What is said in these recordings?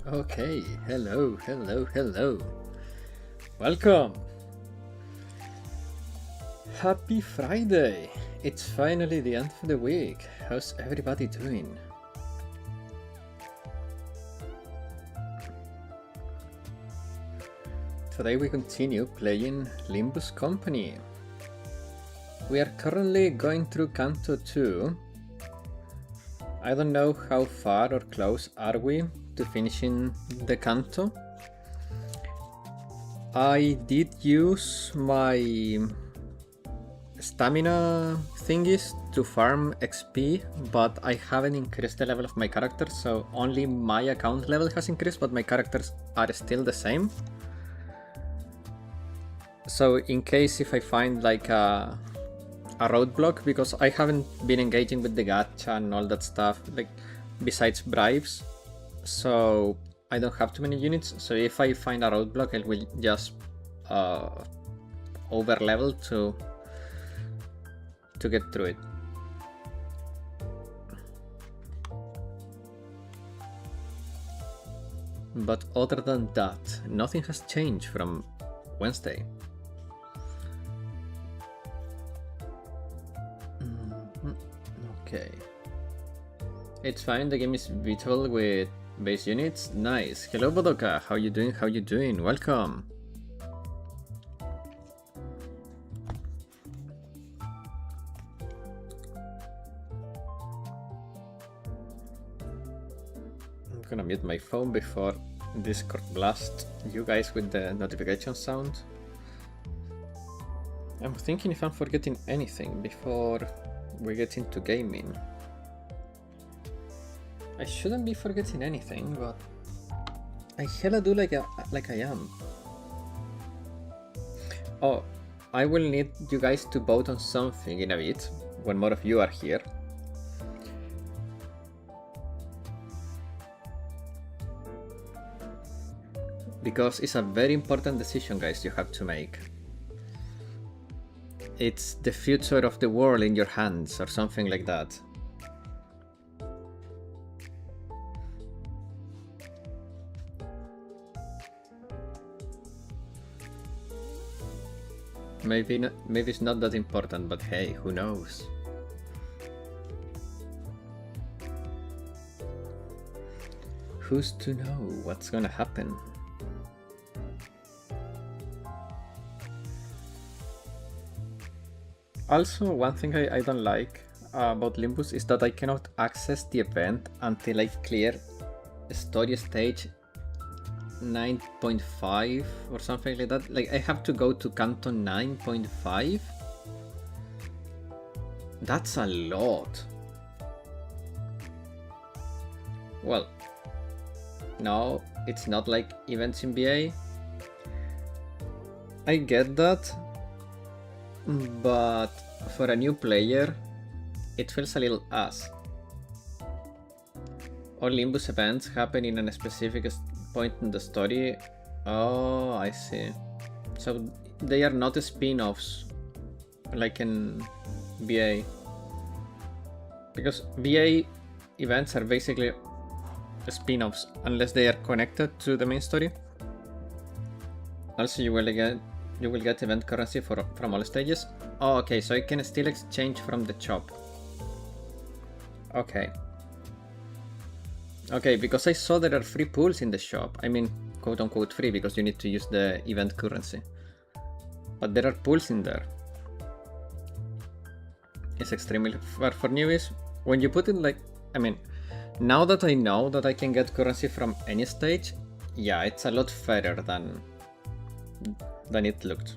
Okay, hello, hello, hello. Welcome. Happy Friday. It's finally the end of the week. How's everybody doing? Today we continue playing Limbus Company. We are currently going through Canto 2. I don't know how far or close are we to finishing the canto. I did use my stamina thingies to farm XP, but I haven't increased the level of my character, so only my account level has increased, but my characters are still the same. So in case if I find like a roadblock, because I haven't been engaging with the gacha and all that stuff, like besides bribes, so I don't have too many units. So if I find a roadblock, I will just over level to get through it. But other than that, nothing has changed from Wednesday. Okay. It's fine, the game is beatable with base units. Nice. Hello Bodoka, how you doing? How you doing? Welcome. I'm gonna mute my phone before Discord blasts you guys with the notification sound. I'm thinking if I'm forgetting anything before we get into gaming. I shouldn't be forgetting anything, but I hella do like I am. Oh, I will need you guys to vote on something in a bit, when more of you are here. Because it's a very important decision, guys, you have to make. It's the future of the world in your hands, or something like that. Maybe it's not that important, but hey, who knows? Who's to know what's gonna happen? Also, one thing I don't like about Limbus is that I cannot access the event until I clear story stage 9.5 or something like that. Like I have to go to Canto 9.5. That's a lot. Well, no, it's not like events in BA. I get that, but for a new player, it feels a little ass. All Limbus events happen in a specific point in the story. Oh, I see. So they are not spin-offs like in BA. Because BA events are basically spin-offs unless they are connected to the main story. Also, you will get event currency from all stages. Oh, okay, so I can still exchange from the shop. Okay. Okay, because I saw there are free pools in the shop. I mean, quote-unquote free, because you need to use the event currency. But there are pools in there. It's extremely... For newbies, when you put it like... I mean, now that I know that I can get currency from any stage, yeah, it's a lot fairer than it looked.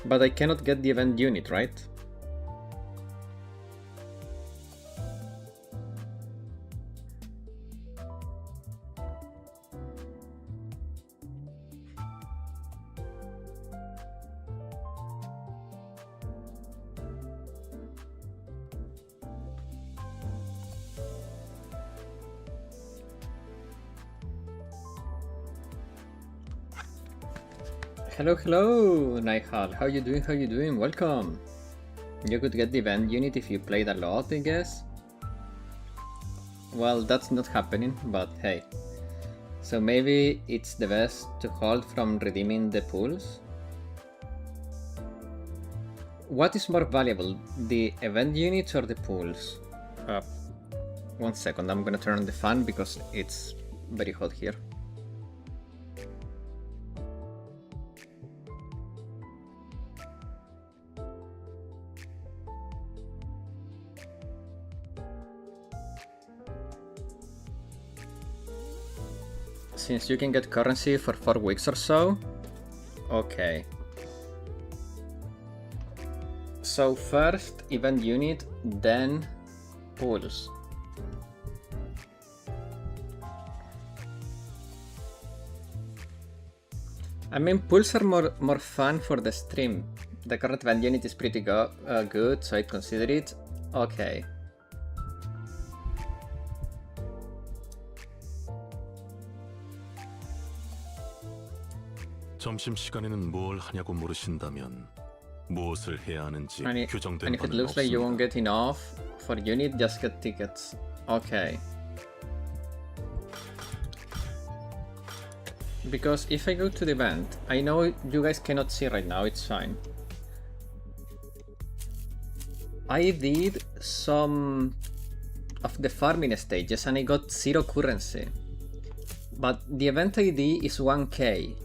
But I cannot get the event unit, right? Hello, hello, Nihal. How you doing? How you doing? Welcome. You could get the event unit if you played a lot, I guess. Well, that's not happening, but hey. So maybe it's the best to hold from redeeming the pools? What is more valuable, the event units or the pools? 1 second, I'm gonna turn on the fan because it's very hot here. Since you can get currency for 4 weeks or so? Okay. So first event unit, then pools. I mean, pools are more fun for the stream. The current event unit is pretty good, so I'd consider it. Okay. 점심시간에는 뭘 하냐고 물으신다면 무엇을 해야 하는지 규정된 And if it 바는 looks like you won't 없습니다. get enough for unit, just get tickets. Okay. Because if I go to the event, I know you guys cannot see right now, it's fine. I did some of the farming stages and I got 0 currency. But the event ID is 1k.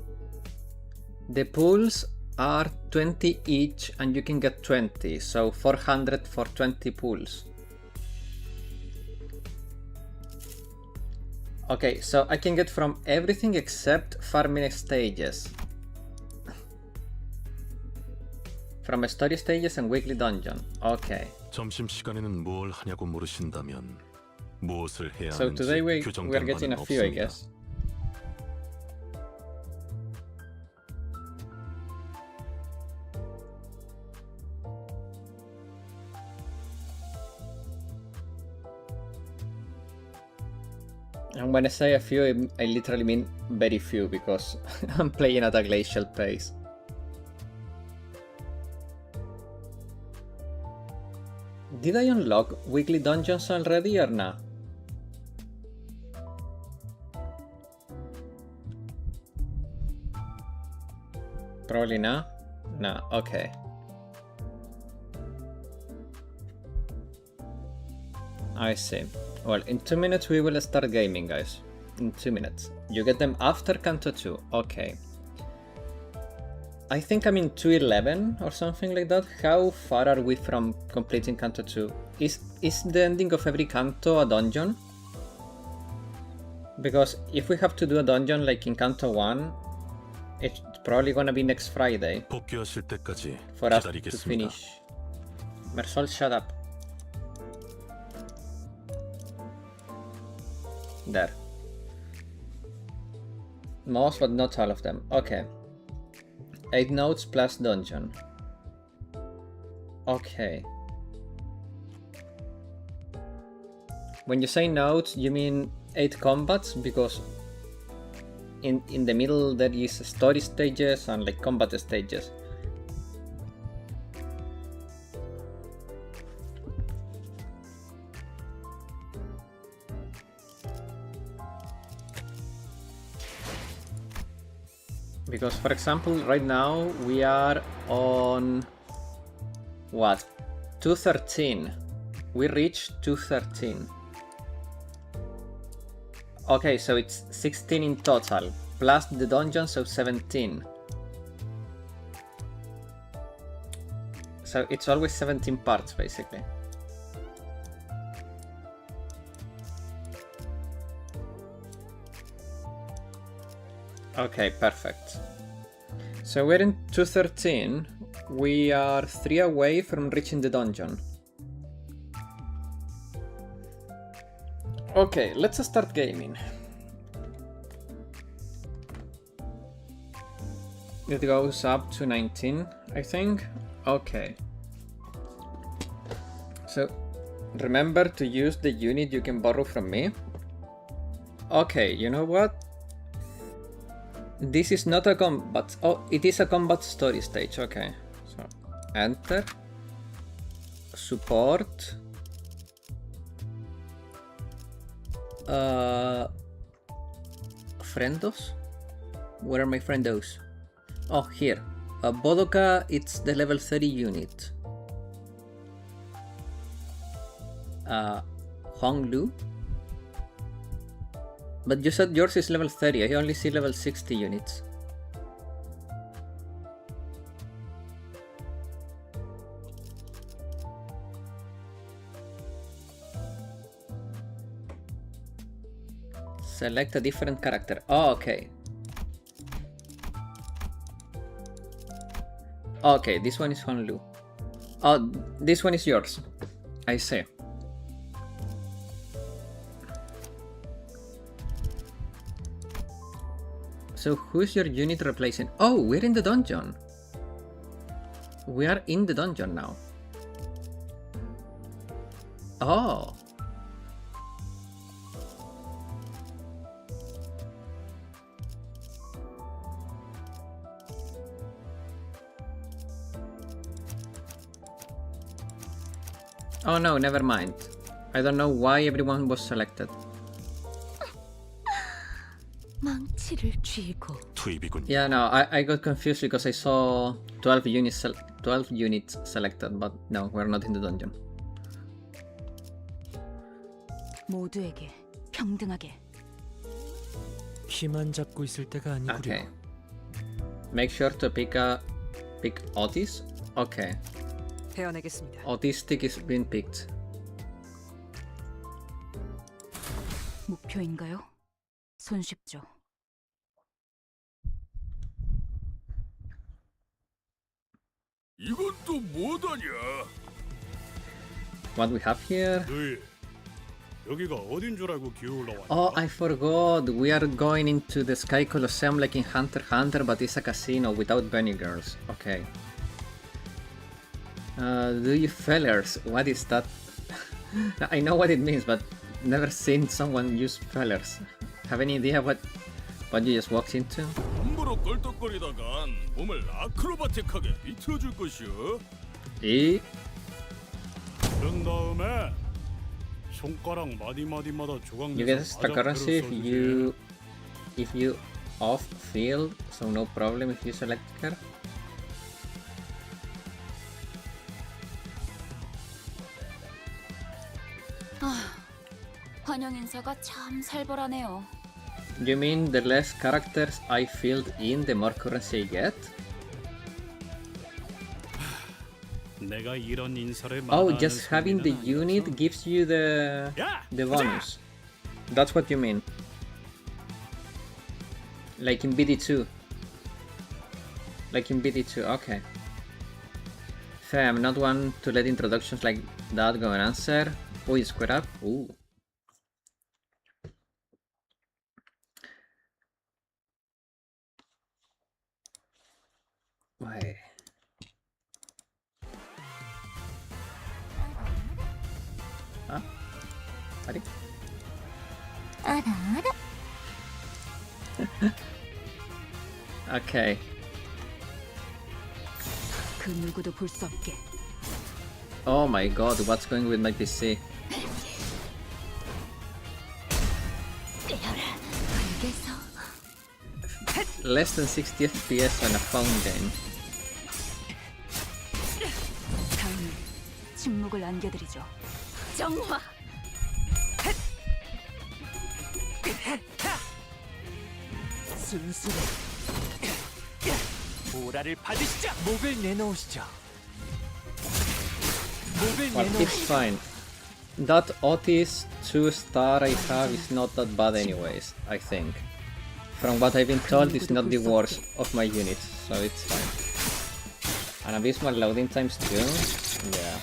The pools are 20 each and you can get 20, so 400 for 20 pools. Okay, so I can get from everything except farming stages. From story stages and weekly dungeon. Okay. 점심시간에는 뭘 하냐고 물으신다면 무엇을 해야 So 하는지 today we're 규정된 getting 바는 a few, I 없습니다. guess. And when I say a few, I literally mean very few because I'm playing at a glacial pace. Did I unlock weekly dungeons already or not? Probably not. Nah, okay. I see. Well, in 2 minutes we will start gaming, guys. In 2 minutes. You get them after Canto 2. Okay. I think I'm in 211 or something like that. How far are we from completing Canto 2? Is the ending of every Canto a dungeon? Because if we have to do a dungeon like in Canto 1, it's probably gonna be next Friday 복귀하실 때까지 for us to 기다리겠습니다. finish. Mersol, shut up. There. Most, but not all of them. Okay. 8 notes plus dungeon. Okay. When you say notes, you mean 8 combats? Because in the middle there is story stages and like combat stages. Because for example, right now we are on what? 213. We reached 213. Okay, so it's 16 in total, plus the dungeons of 17. So it's always 17 parts, basically. Okay, perfect. So we're in 213. We are 3 away from reaching the dungeon. Okay, let's start gaming. It goes up to 19, I think. Okay. So, remember to use the unit you can borrow from me. Okay, you know what? This is not a combat. Oh, it is a combat story stage. Okay. So, enter. support. Friendos? Where are my friendos? Oh, here. Bodoka, it's the level 30 unit. Honglu? But you said yours is level 30, I only see level 60 units. Select a different character. Oh, okay. Okay, this one is Honlu. Oh, this one is yours. I see. So who's your unit replacing? Oh, we're in the dungeon. We are in the dungeon now. Oh. Oh no, never mind. I don't know why everyone was selected. Yeah, no, I got confused because I saw 12 units selected, but no, we're not in the dungeon. 모두에게 평등하게. 키만 잡고 있을 때가 아니구려. Okay. Make sure to pick Otis. Okay. 배워내겠습니다. Autistic is being picked. 목표인가요? 손쉽죠. 이건 또 뭐다냐? What we have here? 너희 여기가 어딘 줄 알고 기어올라왔냐? Oh, I forgot. We are going into the Sky Colosseum like in Hunter x Hunter, but it's a casino without bunny girls. Okay. Do you fellers? What is that? I know what it means, but never seen someone use fellers. Have any idea what you just walked into? 함부로 껄떡거리다간 몸을 아크로바틱하게 비틀어줄 것이오. E? 그런 다음에 손가락 마디마디마다 You 조각내서 get extra currency if you off field, so no problem if you select her. 환영 인사가 참 살벌하네요. You mean the less characters I filled in, the more currency I get? 내가 이런 인사를 Oh, just having the unit gives you the bonus. That's what you mean. Like in BD2. Like in BD2, okay. Fair, I'm not one to let introductions like that go unanswered. Oh, you square up? Ooh. Why? Huh? Ready? Okay. 그 누구도 볼 수 없게. Oh my god, what's going with my PC? Less than 60 FPS on a phone game. 다음은 침묵을 안겨드리죠. 정화. 순수해. 보라를 받으시죠. 목을 내놓으시죠. 목을 Well, it's 내놓으시죠. fine. That Otis 2-star I have is not that bad anyways, I think. From what I've been told, it's not the worst of my units, so it's fine. And abysmal loading times too? Yeah.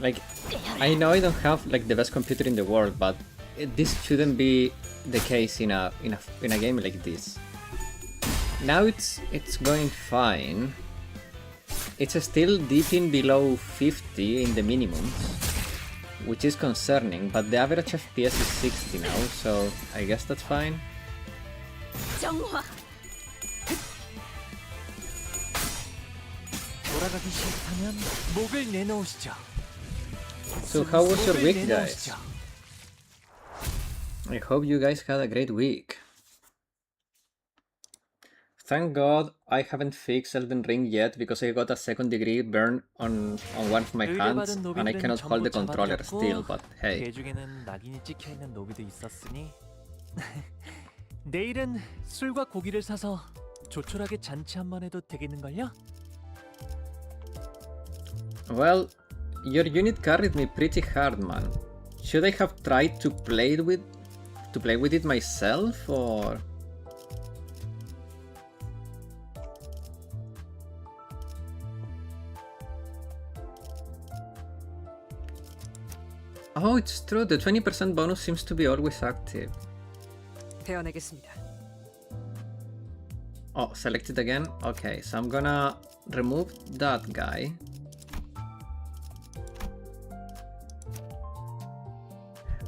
Like, I know I don't have like the best computer in the world, but this shouldn't be the case in a game like this. Now it's going fine. It's still dipping below 50 in the minimums, which is concerning, but the average FPS is 60 now, so I guess that's fine. 정화. 돌아가기 싫다면 목을 내놓으시죠. So how was your 목을 week, guys? 내놓으시죠. I hope you guys had a great week. Thank God I haven't fixed Elden Ring yet because I got a second degree burn on one of my hands 의뢰받은 and I 노비들은 cannot hold the 전부 controller 잡아들였고, still, but hey. 개 중에는 낙인이 찍혀 있는 노비도 있었으니 내일은 술과 고기를 사서 조촐하게 잔치 한번 해도 되겠는걸요? Well, your unit carried me pretty hard, man. Should I have tried to play with it myself or? Oh, it's true. The 20% bonus seems to be always active. 배워내겠습니다. Oh, select it again? Okay, so I'm gonna remove that guy.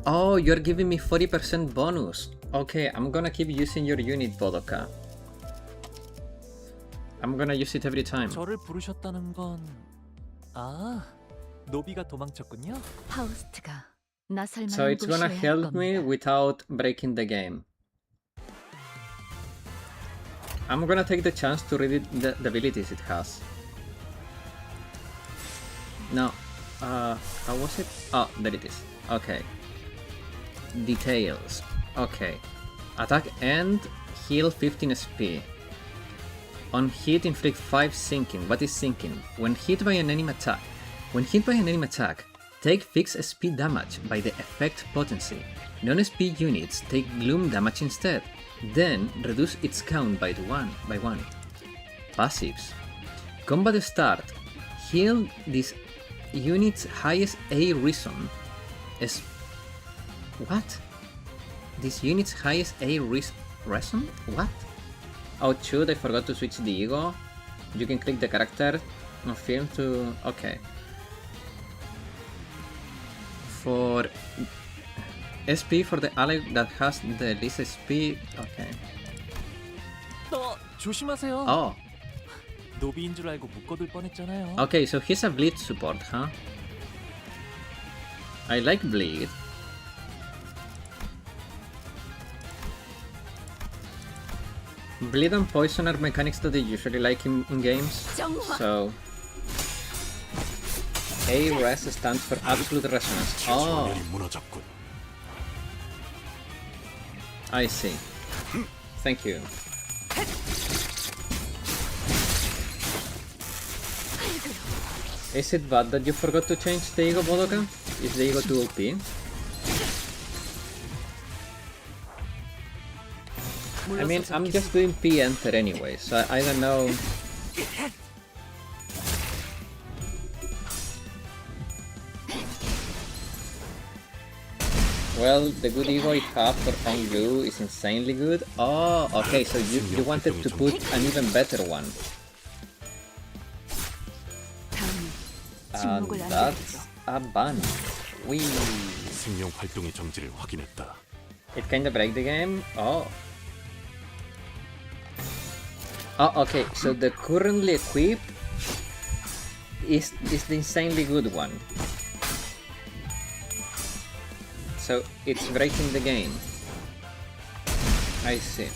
Oh, you're giving me 40% bonus. Okay, I'm gonna keep using your unit, Bodoka. I'm gonna use it every time. 저를 부르셨다는 건 노비가 도망쳤군요. 파우스트가 나설 So 만한 it's gonna 곳이어야 할 help me 겁니다. without breaking the game. I'm gonna take the chance to read the abilities it has. No, how was it? Oh, there it is. Okay. Details. Okay. Attack end, heal 15 SP. On hit, inflict 5 sinking. What is sinking? When hit by an enemy attack. When hit by an enemy attack, take fixed SP damage by the effect potency. Non-SP units take gloom damage instead. Then reduce its count by 1. Passives. Combat start. Heal this unit's highest A reason. What? This unit's highest A reason? What? Oh shoot, I forgot to switch the ego. You can click the character of film to... Okay. For SP for the ally that has the least SP... Okay. 조심하세요. Oh. 노비인 줄 알고 묶어둘 뻔했잖아요. Okay, so he's a bleed support, huh? I like bleed. Bleed and poison are mechanics that I usually like in games, so... A-Res stands for Absolute Resonance. Oh, 전열이 무너졌군. I see. Thank you. Is it bad that you forgot to change the ego, Bodoka? Is the ego too OP? I mean, I'm just doing P-Enter anyway, so I don't know... Well, the good ego I have for on glue is insanely good. Oh, okay, so you wanted to put an even better one. And that's a ban. Whee! 생명 활동의 정지를 확인했다. It kinda break the game. Oh. Oh, okay, so the currently equipped is the insanely good one. So it's breaking the game. I see.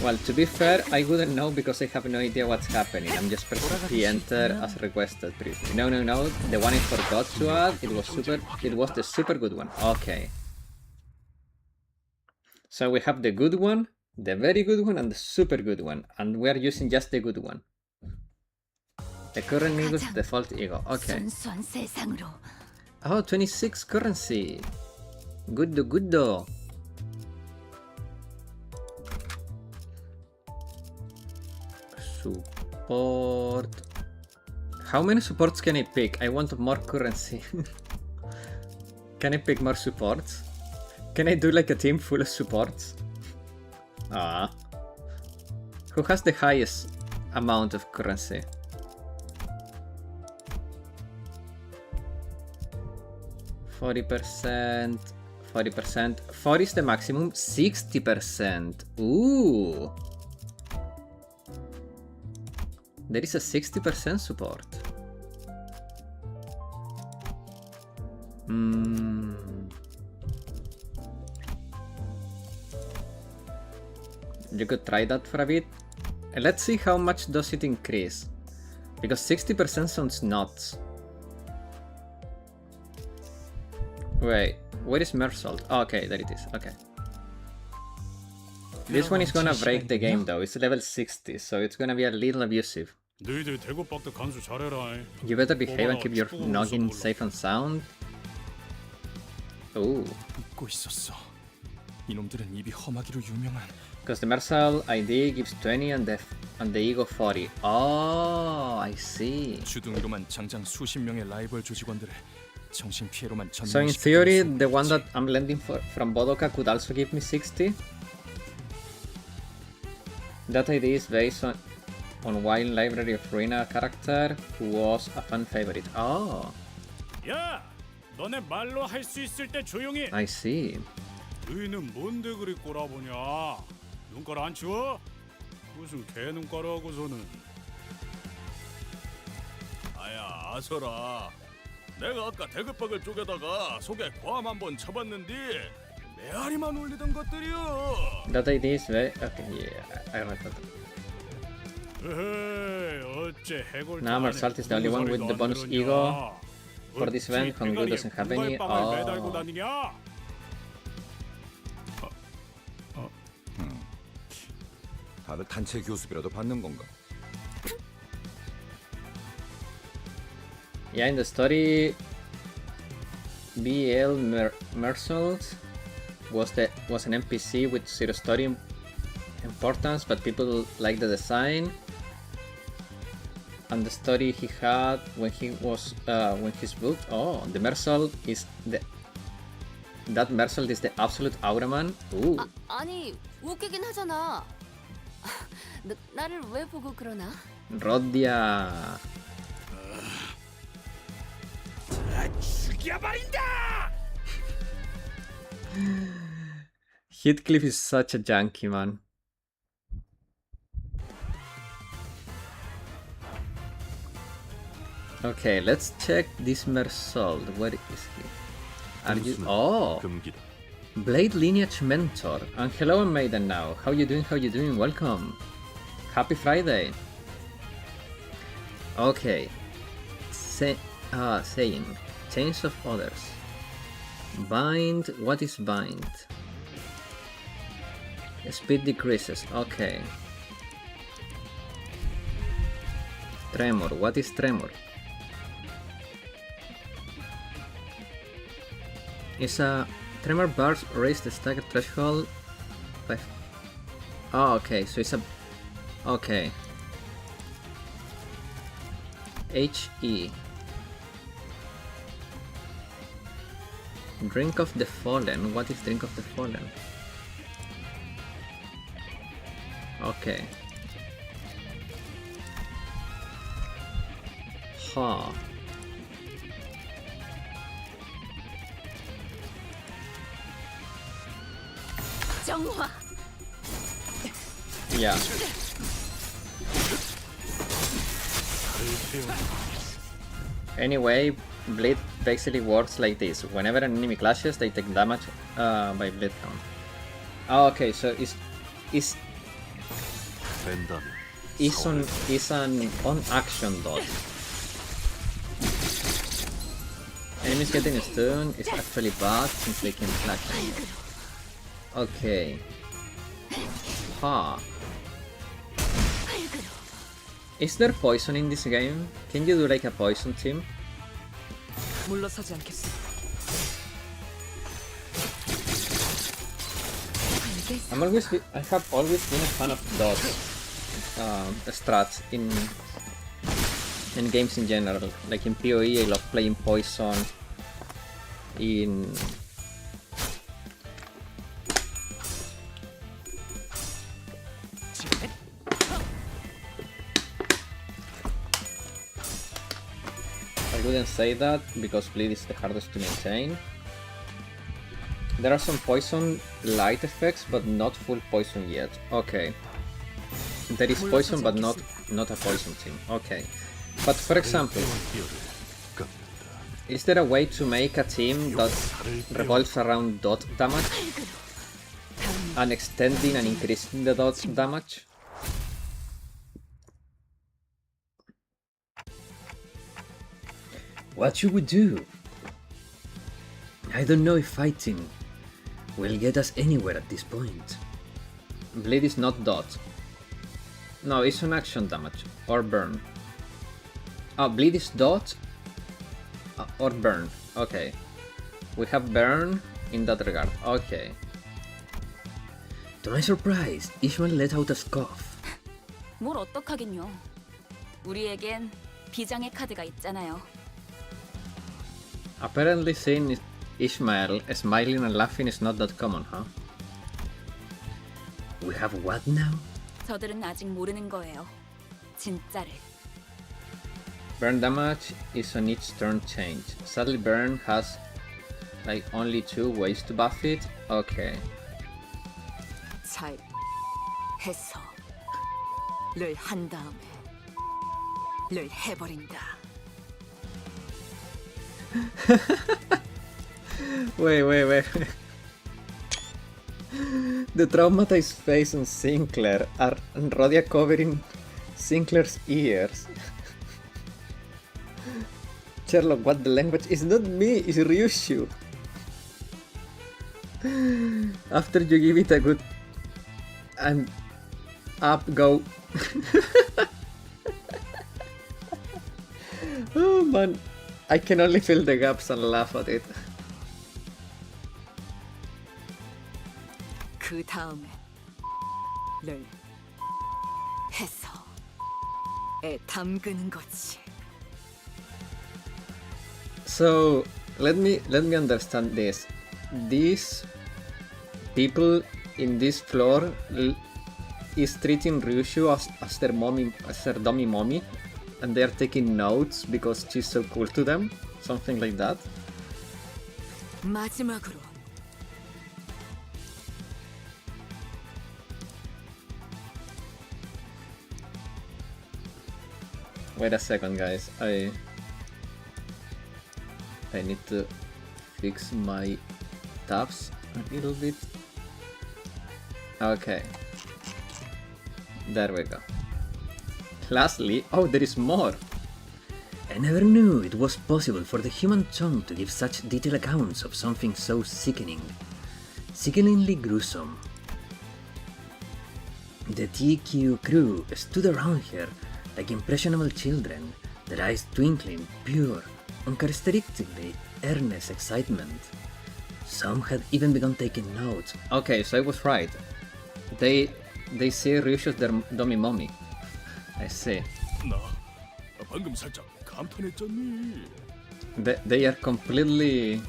Well, to be fair, I wouldn't know because I have no idea what's happening. I'm just pressing P-Enter as requested previously. No, the one I forgot to add, it was the super good one. Okay. So we have the good one, the very good one, and the super good one. And we are using just the good one. The current ego's default ego. Okay. 순수한 세상으로. Oh, 26 currency. Good though. Support. How many supports can I pick? I want more currency. Can I pick more supports? Can I do like a team full of supports? Ah. Who has the highest amount of currency? %, 40%. 40 is the maximum. 60%. Ooh. There is a 60% support. You could try that for a bit. Let's see how much does it increase. Because 60% sounds nuts. Wait, where is Mersault? Oh, okay, there it is. Okay. This one is gonna break the game though. It's level 60, so it's gonna be a little abusive. 너희들 대구박도 간수 잘해라. You better behave and keep your noggin safe and sound. Ooh. 잊고 있었어. 이놈들은 입이 험하기로 유명한. Because the Mersault ID gives 20 and the Ego 40. Oh, I see. 주둥이로만 장장 수십 명의 라이벌 조직원들을 정신 피해로만 전문시키고. So in theory, the one that I'm lending from Bodoka could also give me 60. That ID is based on Wild Library of Ruina character who was a fan favorite. Oh, 야, 너네 말로 할 수 있을 때 조용히. I see. 너희는 뭔데 그리 꼬라보냐? 눈깔 안 치워? 무슨 개 눈깔 하고서는. 아야 아서라. 내가 아까 대급박을 쪼개다가 속에 괌 한번 쳐봤는데 메아리만 올리던 것들이여. That ID is very... Okay, yeah, I read that. Now Mersault is the only one with the bonus ego for this event. Kongu doesn't have any. Oh. 다들 단체 교습이라도 받는 건가? Yeah, in the story, BL Mersault was an NPC with zero story importance, but people like the design and the story he had when he was when his book. Oh, the Mersault is that Mersault is the absolute Auraman. Ooh. 아니 웃기긴 하잖아. 나를 왜 보고 그러나? Rodia. 죽여버린다. Heathcliff is such a junkie, man. Okay, let's check this Mersault. Where is he? Are you? Oh, 금기다. Blade Lineage Mentor. And hello, Maiden. Now, how you doing? How you doing? Welcome. Happy Friday. Okay. Saying Chains of Others. Bind. What is bind? Speed decreases. Okay. Tremor. What is tremor? It's a tremor bars raise the stagger threshold by. Oh, okay. So it's a. Okay. HE. Drink of the Fallen. What is Drink of the Fallen? Okay. Huh. 정화. Yeah. Anyway, Blade basically works like this. Whenever an enemy clashes, they take damage by Blade count. Oh, okay, so it's 된다면 an on-action dot. Enemies getting stunned is actually bad since they can clash. Okay. Huh. Is there poison in this game? Can you do like a poison team? 물러서지 않겠어. I have always been a fan of dots strats in games in general. Like in PoE, I love playing poison. In I wouldn't say that because bleed is the hardest to maintain. There are some poison light effects, but not full poison yet. Okay. There is poison, but not a poison team. Okay. But for example, is there a way to make a team that revolves around dot damage and extending and increasing the dot damage? What should we do? I don't know if fighting will get us anywhere at this point. Bleed is not dot. No, it's an action damage. Or burn. Oh, bleed is dot or burn. Okay. We have burn in that regard. Okay. To my surprise, Ishmael let out a scoff. 뭘 어떡하긴요. 우리에겐 비장의 카드가 있잖아요. Apparently seeing Ishmael smiling and laughing is not that common, huh? We have what now? 저들은 아직 모르는 거예요. 진짜를. Burn damage is on each turn change. Sadly, burn has like only 2 ways to buff it. Okay. 잘 해서 를 한 다음에 를 해버린다. Wait. The traumatized face on Sinclair and Rhodia covering Sinclair's ears. Sherlock, what the language? It's not me, it's Ryushu. After you give it a good and up go. Oh man, I can only fill the gaps and laugh at it. 그 다음에 를 해서 에 담그는 거지. So let me understand this. These people in this floor is treating Ryushu as their mommy, as their dummy mommy, and they are taking notes because she's so cool to them, something like that. 마지막으로 Wait a second, guys. I need to fix my tabs a little bit. Okay. There we go. Lastly, oh, there is more. I never knew it was possible for the human tongue to give such detailed accounts of something so sickening. Sickeningly gruesome. The TQ crew stood around her like impressionable children, their eyes twinkling pure, uncharacteristically earnest excitement. Some had even begun taking notes. Okay, so I was right. They see Ryushu's their dummy mommy. I see. 나 방금 살짝 감탄했잖니. They are completely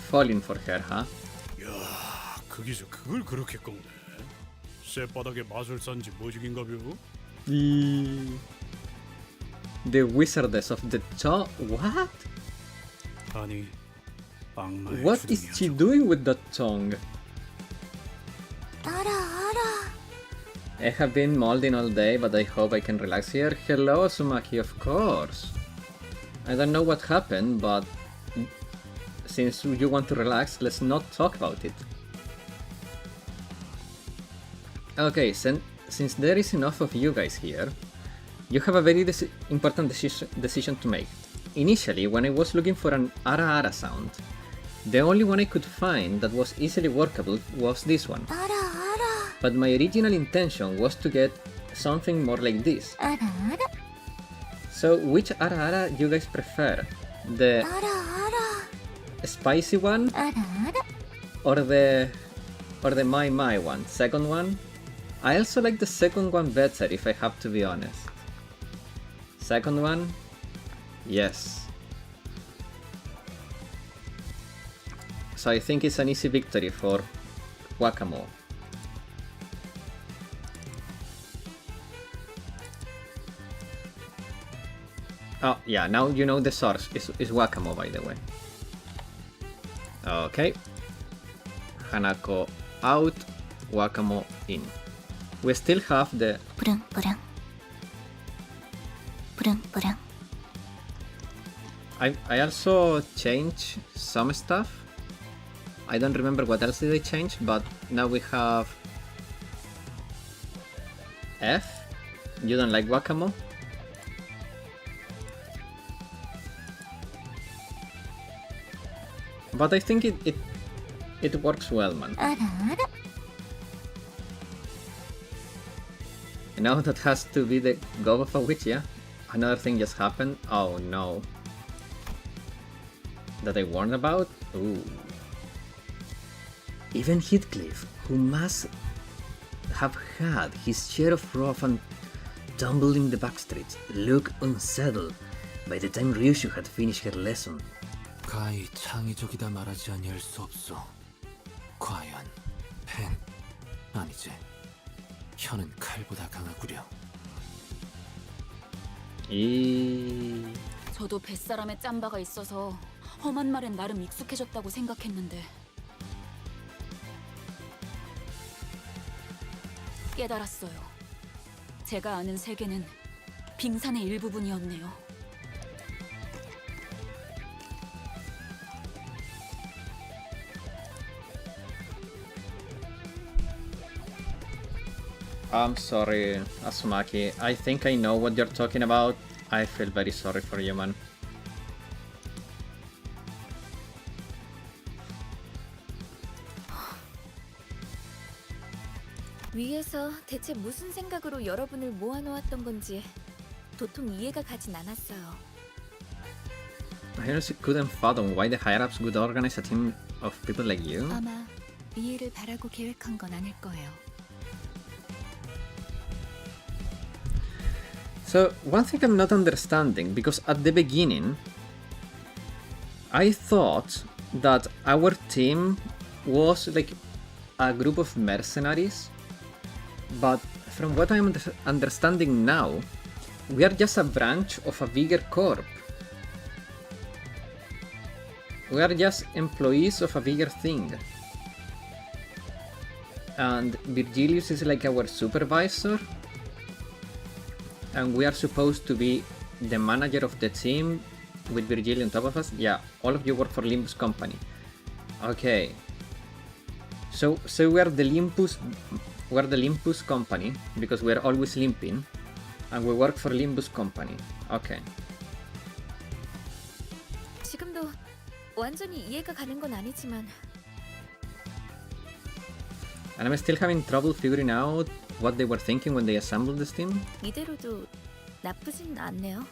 falling for her, huh? 야, 거기서 그걸 그렇게 꺾네. 쇳바닥에 마술사인지 뭐지긴가벼? The wizardess of the jaw. What? 아니, 악마의 What is 주둥이야, she 저거. doing with that tongue? 알아. I have been molding all day, but I hope I can relax here. Hello, Sumaki, of course. I don't know what happened, but since you want to relax, let's not talk about it. Okay, since there is enough of you guys here, you have a very important decision to make. Initially, when I was looking for an ara ara sound, the only one I could find that was easily workable was this one. But my original intention was to get something more like this. So which ara ara you guys prefer? The spicy one or the my one? Second one? I also like the second one better, if I have to be honest. Second one? Yes. So I think it's an easy victory for Wakamo. Oh, yeah, now you know the source is Wakamo, by the way. Okay. Hanako out, Wakamo in. We still have the... I also changed some stuff. I don't remember what else did I change, but now we have F. You don't like Wakamo? But I think it works well, man. Now that has to be the go of a witch, yeah? Another thing just happened. Oh no. That I warned about? Ooh. Even Heathcliff, who must have had his share of rough and tumble in the backstreets, looked unsettled by the time Ryushu had finished her lesson. 가히 창의적이다 말하지 아니할 수 없어. 과연 펜 아니지. 혀는 칼보다 강하구려. 저도 뱃사람에 짬바가 있어서 험한 말엔 나름 익숙해졌다고 생각했는데 깨달았어요. 제가 아는 세계는 빙산의 일부분이었네요. I'm sorry, Asumaki. I think I know what you're talking about. I feel very sorry for you, man. 위에서 대체 무슨 생각으로 여러분을 모아놓았던 건지 도통 이해가 가진 않았어요. I honestly couldn't fathom why the higher-ups would organize a team of people like you. 아마 이해를 바라고 계획한 건 아닐 거예요. So, one thing I'm not understanding, because at the beginning, I thought that our team was like a group of mercenaries, but from what I'm understanding now, we are just a branch of a bigger corp. We are just employees of a bigger thing. And Virgilius is like our supervisor. And we are supposed to be the manager of the team with Virgilio on top of us. Yeah, all of you work for Limbus Company. Okay. So we are the Limbus Company because we are always limping, and we work for Limbus Company. Okay. 지금도 완전히 이해가 가는 건 아니지만 And I'm still having trouble figuring out what they were thinking when they assembled this team. 이대로도 나쁘진 않네요.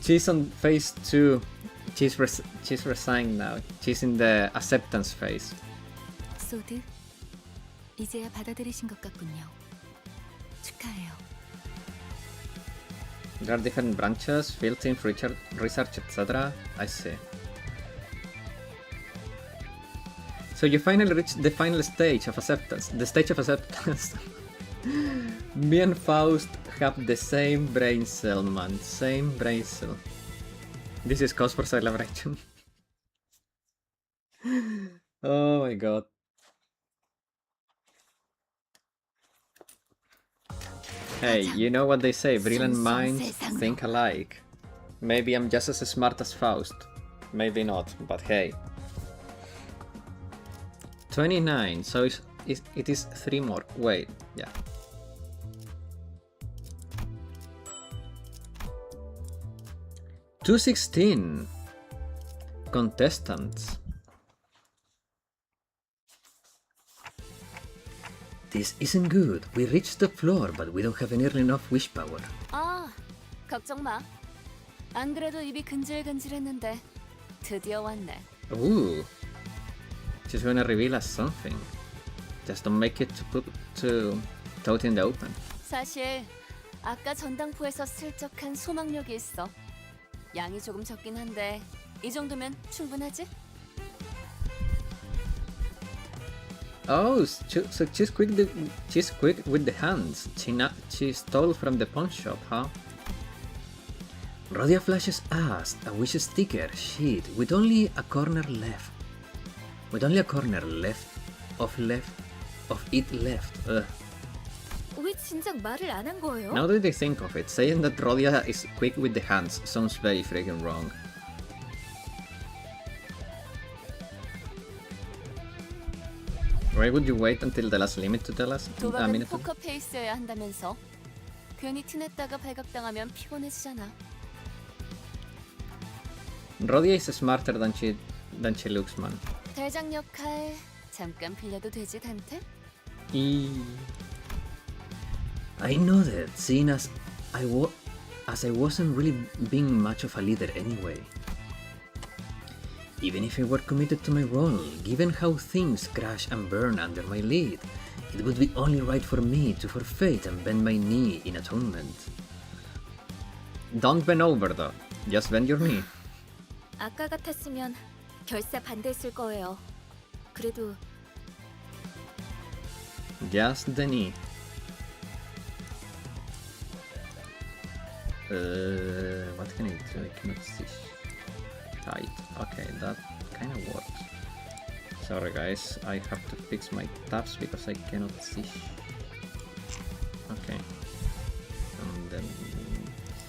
She's on phase 2. She's resigned now. She's in the acceptance phase. 소드, 이제야 받아들이신 것 같군요. 축하해요. There are different branches, field teams, research, etc. I see. So you finally reached the final stage of acceptance. The stage of acceptance. Me and Faust have the same brain cell, man. Same brain cell. This is cause for celebration. Oh my god. Hey, you know what they say, brilliant minds think alike. Maybe I'm just as smart as Faust. Maybe not, but hey. 29, so it is 3 more. Wait, yeah. $216 contestants. This isn't good. We reached the floor, but we don't have nearly enough wish power. 아, 걱정 마. 안 그래도 입이 근질근질했는데 드디어 왔네. Ooh. She's gonna reveal us something. Just don't make it to out in the open. 사실 아까 전당포에서 슬쩍 한 소망력이 있어. 양이 조금 적긴 한데 이 정도면 충분하지? Oh, so she's quick with the hands. She stole from the pawn shop, huh? Rodia flashes us a wish sticker sheet with only a corner left. with only a corner left of it left. Ugh. 왜 진작 말을 안 한 거예요? Now that I think of it, saying that Rhodia is quick with the hands sounds very freaking wrong. Why would you wait until the last minute to tell us? 도박은 포커 페이스여야 한다면서. 괜히 티냈다가 발각당하면 피곤해지잖아. Rhodia is smarter than she looks, man. 대장 역할 잠깐 빌려도 되지, 단테? I know that, seeing as I wasn't really being much of a leader anyway. Even if I were committed to my role, given how things crash and burn under my lead, it would be only right for me to forfeit and bend my knee in atonement. Don't bend over though. Just bend your knee. 아까 같았으면 결사 반대했을 거예요. 그래도 Just the knee. What can I do? I cannot see. Right. Okay, that kind of works. Sorry guys, I have to fix my tabs because I cannot see. Okay. And then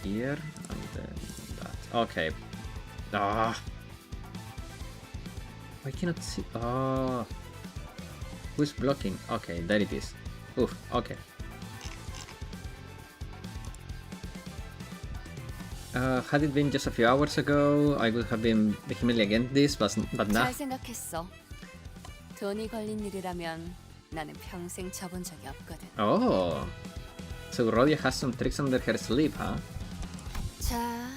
here, and then that. Okay. Ah! I cannot see. Ah! Who's blocking? Okay, there it is. Oof, okay. Had it been just a few hours ago, I would have been vehemently against this, but now. 잘 생각했어. 돈이 걸린 일이라면 나는 평생 접은 적이 없거든. Oh, so Rhodia has some tricks under her sleeve, huh? 자,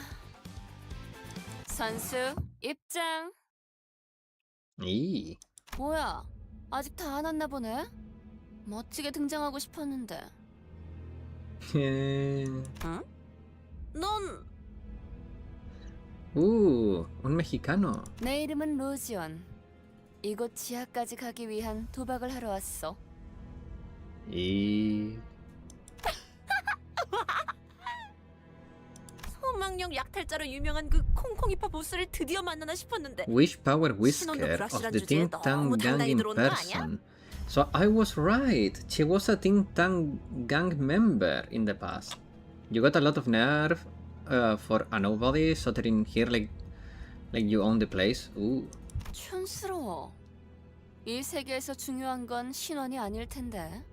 선수 입장. 이. 뭐야? 아직 다 안 왔나 보네. 멋지게 등장하고 싶었는데. 응? 넌 Un mexicano. 내 이름은 로지온. 이곳 지하까지 가기 위한 도박을 하러 왔어. 이. 소망력 약탈자로 유명한 그 콩콩이파 보스를 드디어 만나나 싶었는데. Wish Power Whisker of the Ting Tang Gang in person. So I was right. She was a Ting Tang Gang member in the past. You got a lot of nerve for a nobody sottering here like you own the place. Ooh. 촌스러워. 이 세계에서 중요한 건 신원이 아닐 텐데.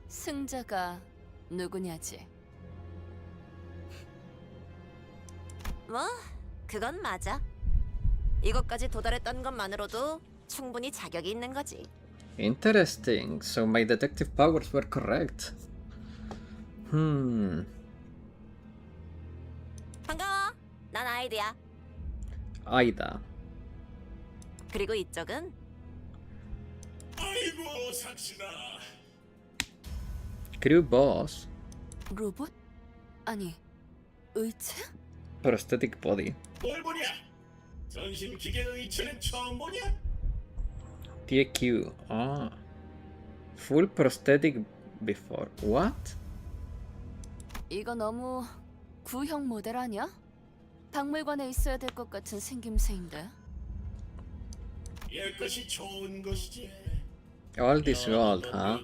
승자가 누구냐지. 뭐, 그건 맞아. 이것까지 도달했던 것만으로도 충분히 자격이 있는 거지. Interesting. So my detective powers were correct. 반가워. 난 아이드야. Aida. 그리고 이쪽은 아이고 삭신아. Crew boss. 로봇? 아니, 의체? Prosthetic body. 뭘 보냐? 전신 기계 의체는 처음 보냐? TQ. Ah. Full prosthetic before. What? 이거 너무 구형 모델 아니야? 박물관에 있어야 될 것 같은 생김새인데. 옛 것이 좋은 것이지. All this gold, huh?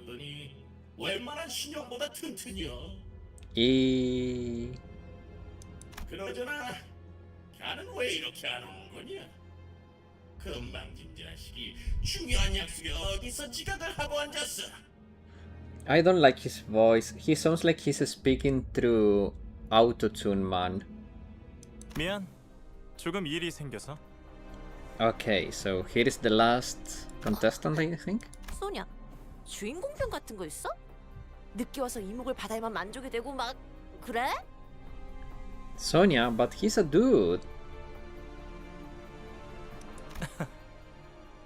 웬만한 신형보다 튼튼이여. 이. 그러잖아. 걔는 왜 이렇게 안 오는 거냐? 금방진 자식이 중요한 약속에 어디서 지각을 하고 앉았어? I don't like his voice. He sounds like he's speaking through autotune, man. 미안. 조금 일이 생겨서. Okay, so here is the last contestant, I think. 소냐, 주인공병 같은 거 있어? 늦게 와서 이목을 받아야만 만족이 되고 막 그래? Sonia, but he's a dude.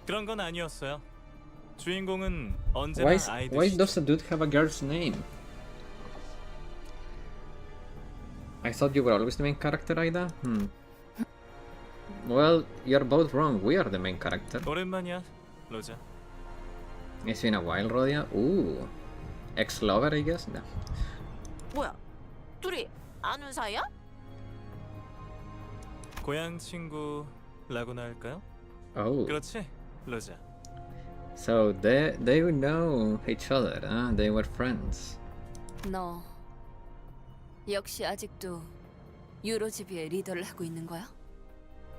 그런 건 아니었어요. 주인공은 언제나 Why 아이들. does a dude have a girl's name? I thought you were always the main character, Aida. Well, you're both wrong. We are the main character. 오랜만이야, 로자. It's been a while, Rhodia. Ooh. Ex-lover, I guess? No. 뭐야? 둘이 아는 사이야? 고향 친구라고나 할까요? Oh. 그렇지. 로자. So they would know each other, huh? They were friends. 너 역시 아직도 유로지비의 리더를 하고 있는 거야?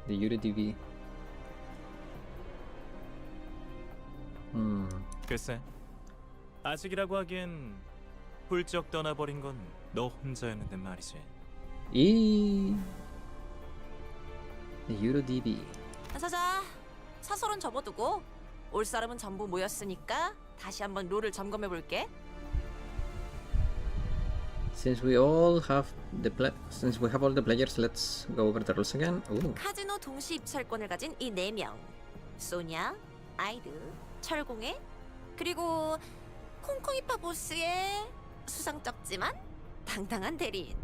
The EuroDB. 글쎄, 아직이라고 하기엔 훌쩍 떠나버린 건 너 혼자였는데 말이지. The EuroDB. 자자, 사설은 접어두고 올 사람은 전부 모였으니까 다시 한번 룰을 점검해 볼게. Since we have all the players, let's go over the rules again. Ooh. 카지노 동시 입찰권을 가진 이 4명. 소냐, 아이드, 철공애, 그리고 콩콩이파 보스의 수상쩍지만 당당한 대리인.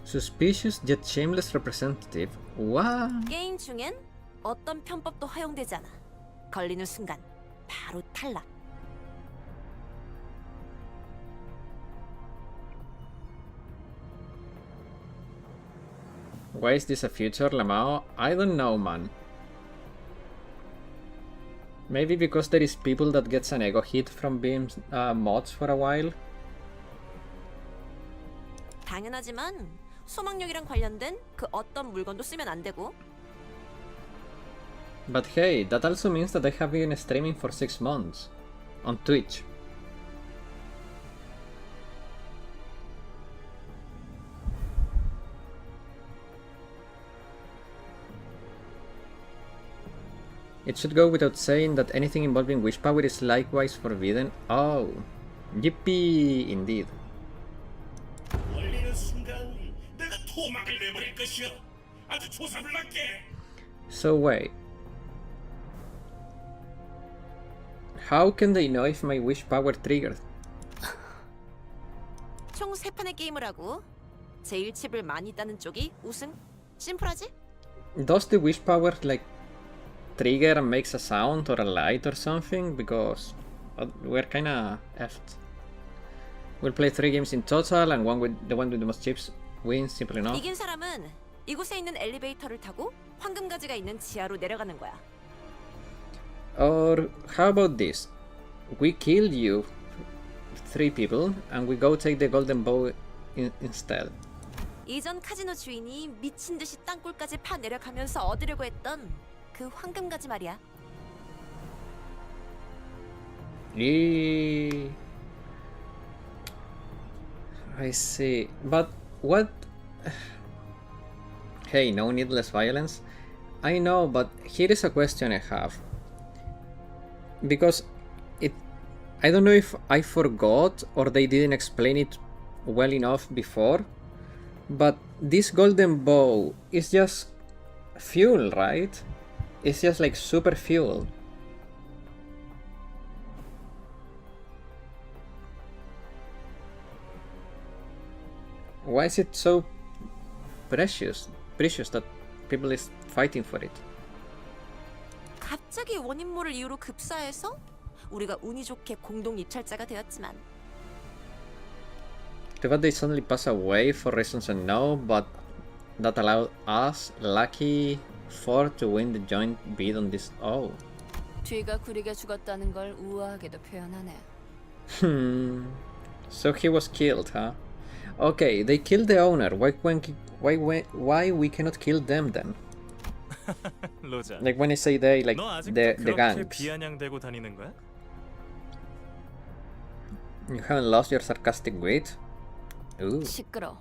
Suspicious yet shameless representative. What? 게임 중엔 어떤 편법도 허용되지 않아. 걸리는 순간 바로 탈락. Why is this a future, Lamao? I don't know, man. Maybe because there is people that gets an ego hit from being mods for a while? 당연하지만 소망력이랑 관련된 그 어떤 물건도 쓰면 안 되고. But hey, that also means that I have been streaming for 6 months on Twitch. It should go without saying that anything involving wish power is likewise forbidden. Oh, yippee, indeed. 걸리는 순간 내가 토막을 내버릴 것이야. 아주 조사불납게. So wait. How can they know if my wish power triggered? 총 3판의 게임을 하고 제일 칩을 많이 따는 쪽이 우승. 심플하지? Does the wish power like trigger and makes a sound or a light or something? Because we're kinda effed. We'll play 3 games in total and the one with the most chips wins, simple enough. 이긴 사람은 이곳에 있는 엘리베이터를 타고 황금가지가 있는 지하로 내려가는 거야. Or how about this? We kill you, 3 people, and we go take the golden bow instead. 이전 카지노 주인이 미친 듯이 땅굴까지 파 내려가면서 얻으려고 했던 그 황금가지 말이야. I see. But what? Hey, no needless violence. I know, but here is a question I have. Because I don't know if I forgot or they didn't explain it well enough before, but this golden bow is just fuel, right? It's just like super fuel. Why is it so precious that people is fighting for it? 갑자기 원인 모를 이유로 급사해서 우리가 운이 좋게 공동 입찰자가 되었지만. Too bad they suddenly pass away for reasons unknown, but that allowed us, lucky 4, to win the joint bid on this. Oh. 뒤가 구리게 죽었다는 걸 우아하게도 표현하네. So he was killed, huh? Okay, they killed the owner. Why we cannot kill them then? 로자. Like when I say they, like 너 아직도 the 그렇게 gangs. 비아냥대고 다니는 거야? You haven't lost your sarcastic wit? Ooh. 시끄러.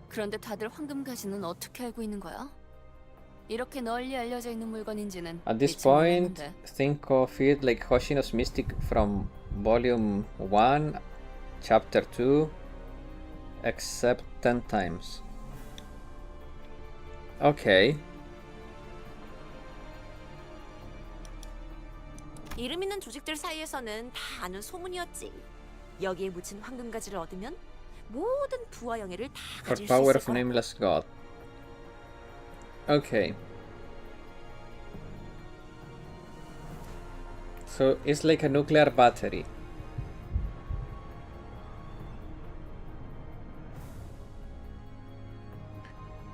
그런데 다들 황금가지는 어떻게 알고 있는 거야? 이렇게 널리 알려져 있는 물건인지는 At this 미처 point, 몰랐는데. think of it like Hoshino's Mystic from Volume 1, Chapter 2, except 10 times. Okay. 이름 있는 조직들 사이에서는 다 아는 소문이었지. 여기에 묻힌 황금가지를 얻으면 모든 부와 영예를 다 For 가질 수 power 있을 of 거라고. nameless god. Okay. So it's like a nuclear battery.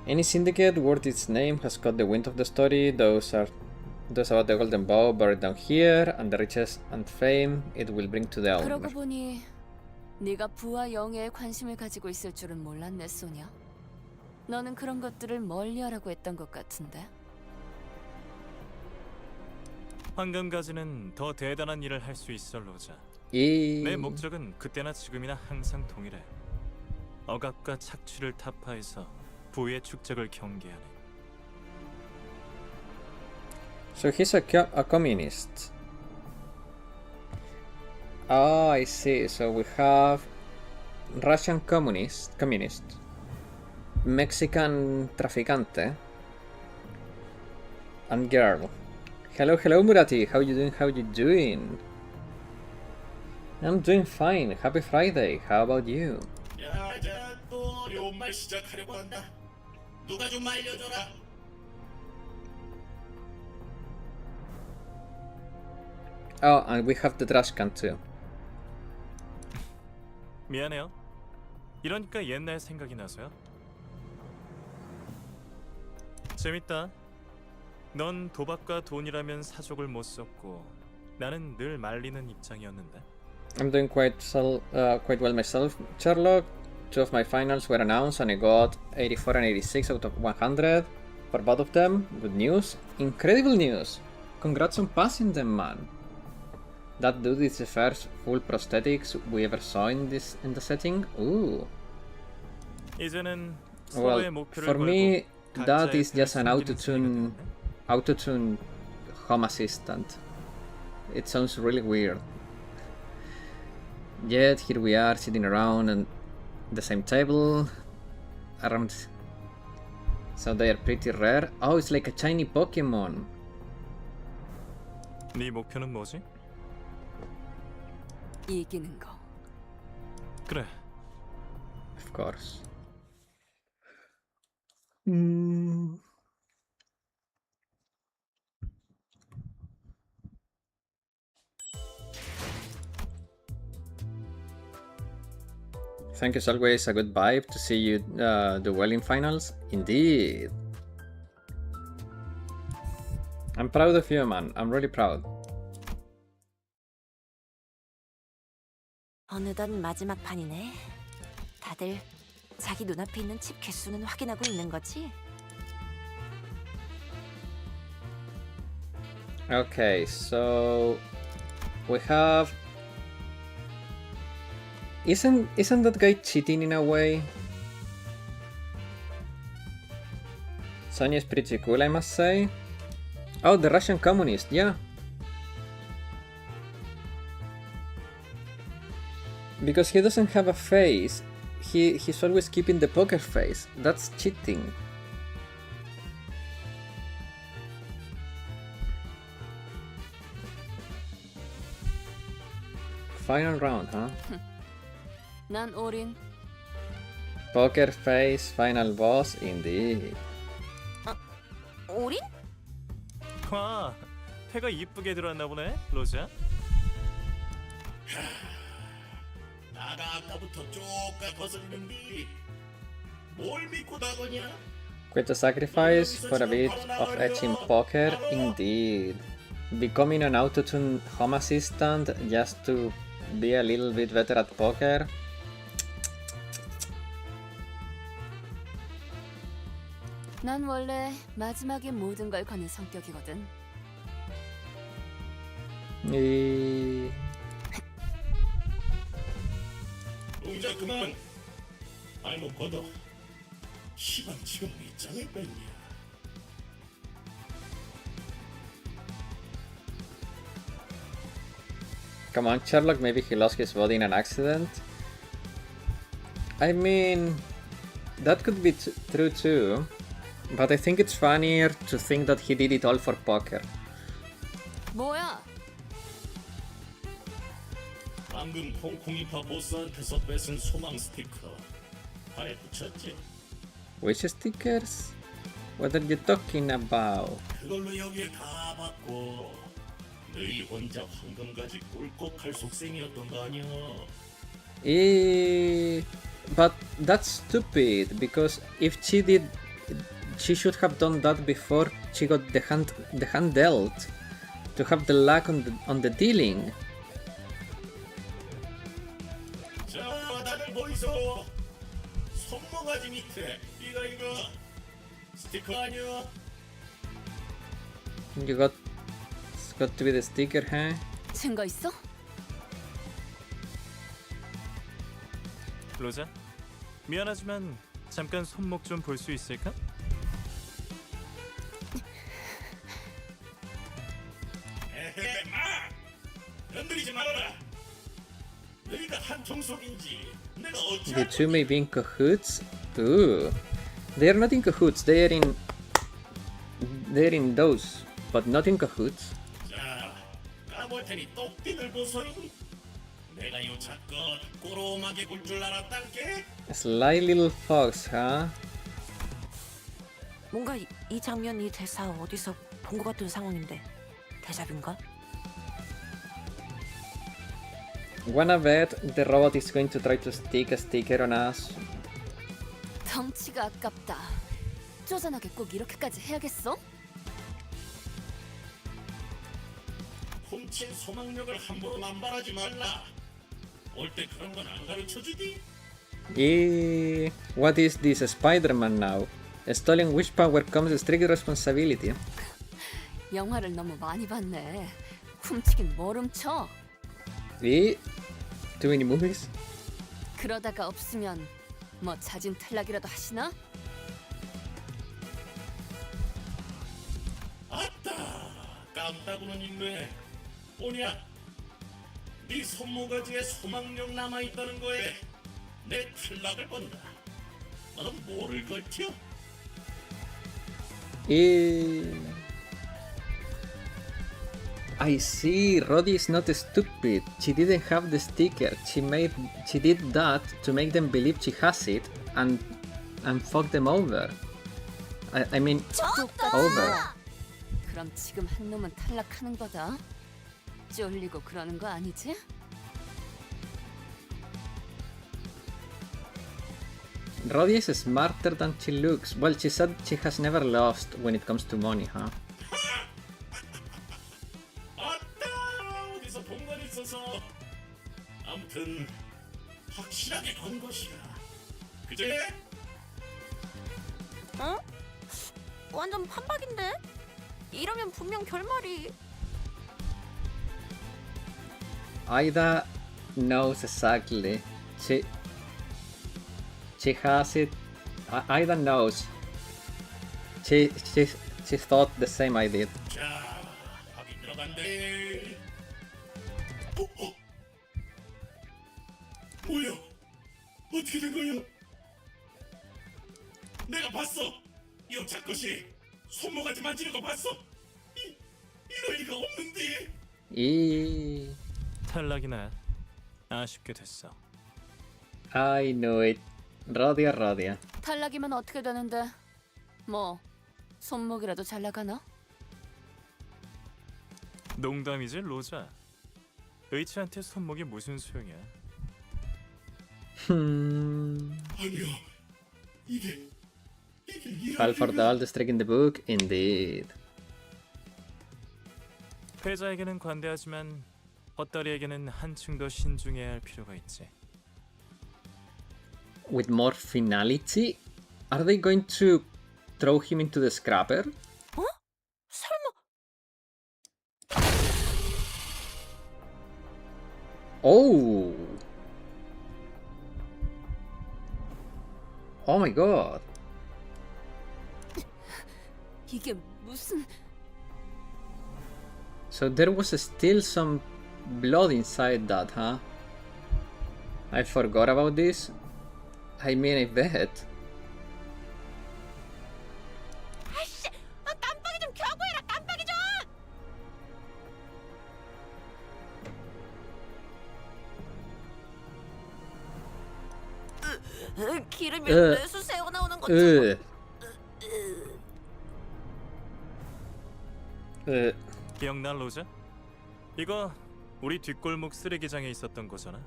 Any syndicate worth its name has caught the wind of the story. Those are Thus about the golden bow buried down here, and the riches and fame it will bring to the owner. 그러고 보니 네가 부와 영예에 관심을 가지고 있을 줄은 몰랐네, 소냐. 너는 그런 것들을 멀리하라고 했던 것 같은데. 황금 가지는 더 대단한 일을 할 수 있어, 로자. 이... 내 목적은 그때나 지금이나 항상 동일해. 억압과 착취를 타파해서 부의 축적을 경계하네. So he's a communist. Oh, I see. So we have Russian communist, Mexican traficante, and girl. Hello, Murati. How you doing? How you doing? I'm doing fine. Happy Friday. How about you? 야, 또 어려운 말 시작하려고 한다. 누가 좀 알려줘라. Oh, and we have the trash can too. 미안해요. 이러니까 옛날 생각이 나서요. 재밌다. 넌 도박과 돈이라면 사족을 못 썼고 나는 늘 말리는 입장이었는데. I'm doing quite well myself, Sherlock. 2 of my finals were announced and I got 84 and 86 out of 100 for both of them. Good news. Incredible news. Congrats on passing them, man. That dude is the first full prosthetics we ever saw in the setting. Ooh. 이제는 Well, 서로의 목표를 for me, 걸고 that 각자의 is just an 편을 숨기는 autotune home assistant. It sounds really weird. Yet here we are sitting around and the same table around. So they are pretty rare. Oh, it's like a shiny Pokemon. 네 목표는 뭐지? 이기는 거. 그래. Of course. Thank you, as always. A good vibe to see you do well in finals. Indeed. I'm proud of you, man. I'm really proud. 어느덧 마지막 판이네. 다들 자기 눈앞에 있는 칩 개수는 확인하고 있는 거지? Okay, so we have. Isn't that guy cheating in a way? Sonya is pretty cool, I must say. Oh, the Russian communist, yeah. Because he doesn't have a face. He's always keeping the poker face. That's cheating. Final round, huh? 난 올인. Poker face, final boss, indeed. 올인? 와, 패가 이쁘게 들어왔나 보네, 로자. 나가 아까부터 쪽가 거슬리는데 뭘 믿고 나거냐? Quite a sacrifice for a bit of etching poker, indeed. Becoming an autotune home assistant just to be a little bit better at poker. 난 원래 마지막에 모든 걸 거는 성격이거든. 동작 그만. 발목 걷어. 시방 지금 밑장을 뺐냐? Come on, Sherlock, maybe he lost his body in an accident? I mean, that could be true too. But I think it's funnier to think that he did it all for poker. 뭐야? 방금 콩콩이파 보스한테서 뺏은 소망 스티커 발에 붙였지? Which stickers? What are you talking about? 그걸로 여기에 다 받고 너희 혼자 황금가지 꿀꺽할 속셈이었던 거 아니야? But that's stupid, because if she did She should have done that before she got the hand dealt. To have the luck on the dealing. 자, 다들 보이소. 손모가지 밑에 이거 스티커 아니야? You got it's got to be the sticker, huh? 증거 있어? 로자, 미안하지만 잠깐 손목 좀 볼 수 있을까? 에헤, 마! 건드리지 말아라. 너희가 한 종속인지 내가 어찌 The two may be in cahoots. Ooh. They are not in cahoots, they're in those, but not in cahoots. 자, 까볼 테니 똑띠를 보소이. 내가 요 사건 꼬로마게 굴 줄 알았단께. Sly little fox, huh? 뭔가 이 장면, 이 대사 어디서 본 것 같은 상황인데 대자뷰인가? Wanna bet the robot is going to try to stick a sticker on us? 덩치가 아깝다. 쪼잔하게 꼭 이렇게까지 해야겠어? 훔친 소망력을 함부로 남발하지 말라. 올 때 그런 건 안 가르쳐주디? What is this Spider-Man now? A stolen wish power comes with strict responsibility. 영화를 너무 많이 봤네. 훔치긴 뭘 훔쳐? Too many movies? 그러다가 없으면 뭐 자진 탈락이라도 하시나? 아따, 깜다구는 있네. 오냐? 네 손모가지에 소망력 남아있다는 거에 내 탈락을 본다. 너는 뭐를 걸쳐? I see. Roddy is not stupid. She didn't have the sticker. She did that to make them believe she has it and fuck them over. I mean, over. 그럼 지금 한 놈은 탈락하는 거다. 쫄리고 그러는 거 아니지? Roddy is smarter than she looks. Well, she said she has never lost when it comes to money, huh? 아따, 어디서 본 건 있어서. 아무튼 확실하게 건 것이야. 그제? 어? 완전 판박인데? 이러면 분명 결말이... Ida knows exactly. She has it. Ida knows. She thought the same I did. 자, 확인 들어간대. 뭐야? 어떻게 된 거야? 내가 봤어. 여자 것이 손모가지 만지는 거 봤어. 이럴 리가 없는데. 탈락이나 아쉽게 됐어. I knew it. Rodia. 탈락이면 어떻게 되는데? 뭐 손목이라도 잘 나가나? 농담이지 로자. 의치한테 손목이 무슨 소용이야? 아니야. 이게 Fall for the oldest trick in the book, indeed. 패자에게는 관대하지만 헛다리에게는 한층 더 신중해야 할 필요가 있지. With more finality? Are they going to throw him into the scrapper? 어? 설마... Oh! Oh my god. 이게 무슨... So there was still some blood inside that, huh? I forgot about this. I mean, I bet. 아이씨! 깜빡이 좀 켜고 해라! 깜빡이 좀! 기름이 뇌수 새어나오는 것처럼... 기억나 로자? 이거 우리 뒷골목 쓰레기장에 있었던 거잖아.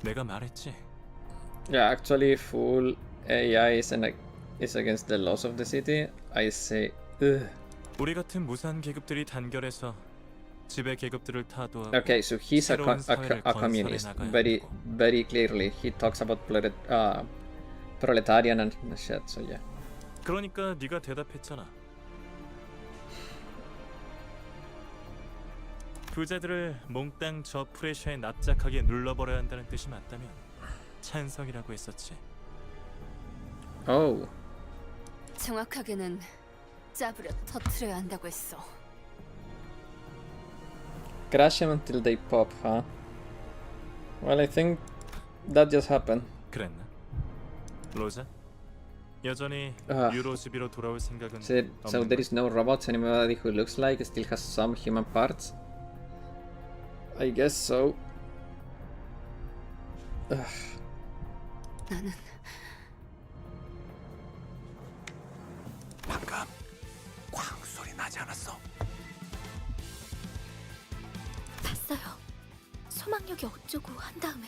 내가 말했지. Yeah, actually, full AI is against the laws of the city. I say, ugh. 우리 같은 무산 계급들이 단결해서 지배 계급들을 타도하고 Okay, so he's 새로운 사회를 a 건설해 communist. 나가야 Very, 하고. very clearly, he talks about proletarian and shit. So yeah. 그러니까 네가 대답했잖아. 부자들을 몽땅 저 프레셔에 납작하게 눌러버려야 한다는 뜻이 맞다면 찬성이라고 했었지. Oh. 정확하게는 짜부려 터트려야 한다고 했어. Crash them until they pop, huh? Well, I think that just happened. 그랬나? 로자? 여전히 유로즈비로 돌아올 생각은 So there is no robots, anybody who looks like still has some human parts? I guess so. Ugh. 나는 방금 쾅 소리 나지 않았어? 봤어요. 소망력이 어쩌고 한 다음에.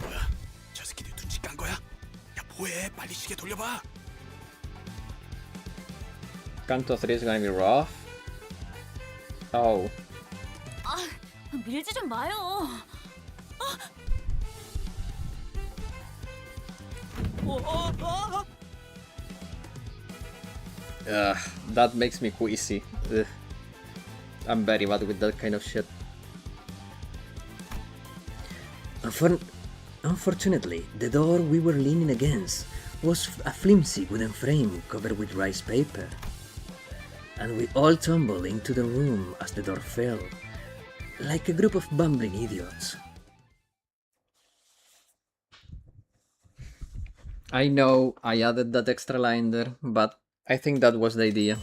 뭐야? 저 새끼들 눈치 깐 거야? 야 뭐해? 빨리 시계 돌려봐. Canto 3 is gonna be rough. Oh. 아, 밀지 좀 마요. Ugh, that makes me queasy. Ugh. I'm very bad with that kind of shit. Unfortunately, the door we were leaning against was a flimsy wooden frame covered with rice paper, and we all tumbled into the room as the door fell, like a group of bumbling idiots. I know I added that extra line there, but I think that was the idea.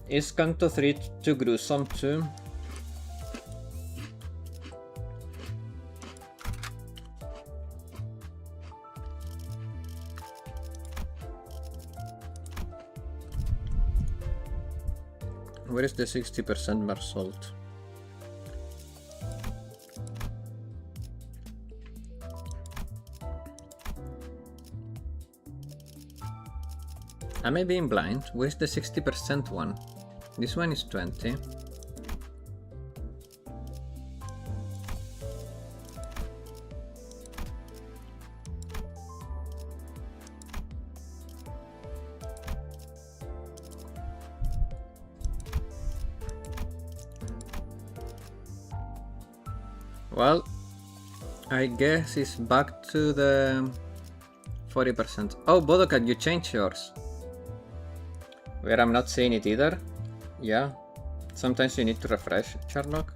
Is Canto 3 too gruesome too? Where is the 60% more salt? Am I being blind? Where's the 60% one? This one is 20. Well, I guess it's back to the 40%. Oh, Bodoka, you changed yours. Where I'm not seeing it either. Yeah, sometimes you need to refresh, Sherlock.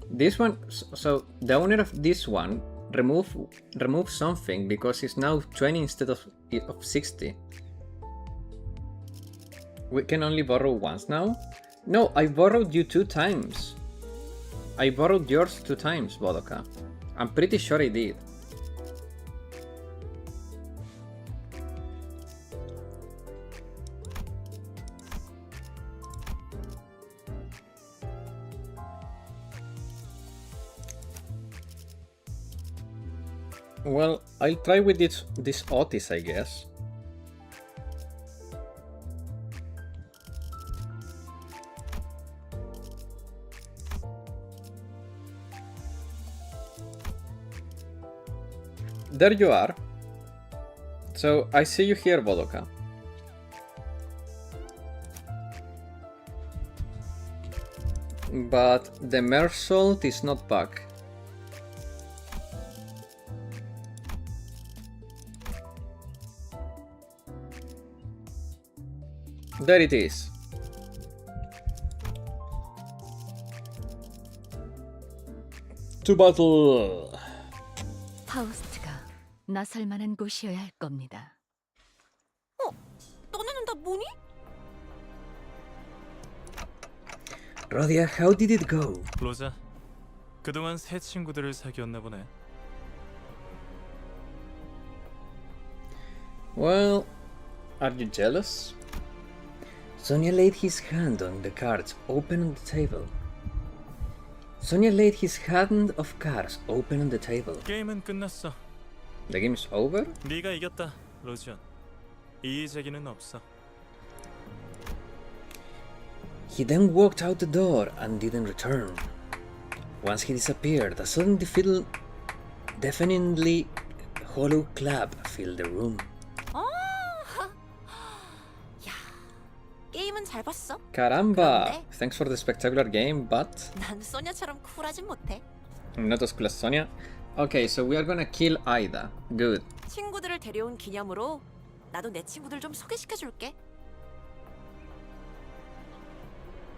This one, so the owner of this one remove something because it's now 20 instead of 60. We can only borrow once now? No, I borrowed you 2 times. I borrowed yours 2 times, Bodoka. I'm pretty sure I did. Well, I'll try with this Otis, I guess. There you are. So I see you here, Bodoka. But the mersault is not back. There it is. To battle. 파우스트가 나설 만한 곳이어야 할 겁니다. 너네는 다 뭐니? Rodia, how did it go? 로자, 그동안 새 친구들을 사귀었나 보네. Well, are you jealous? Sonia laid his hand on the cards open on the table. Sonia laid his hand of cards open on the table. 게임은 끝났어. The game's over? 네가 이겼다, 로지언. 이의 제기는 없어. He then walked out the door and didn't return. Once he disappeared, a sudden deafeningly hollow clap filled the room. 야, 게임은 잘 봤어. Caramba! 그런데? Thanks for the spectacular game, but 난 소냐처럼 쿨하진 못해. I'm not as cool as Sonia. Okay, so we are gonna kill Aida. Good. 친구들을 데려온 기념으로 나도 내 친구들 좀 소개시켜줄게.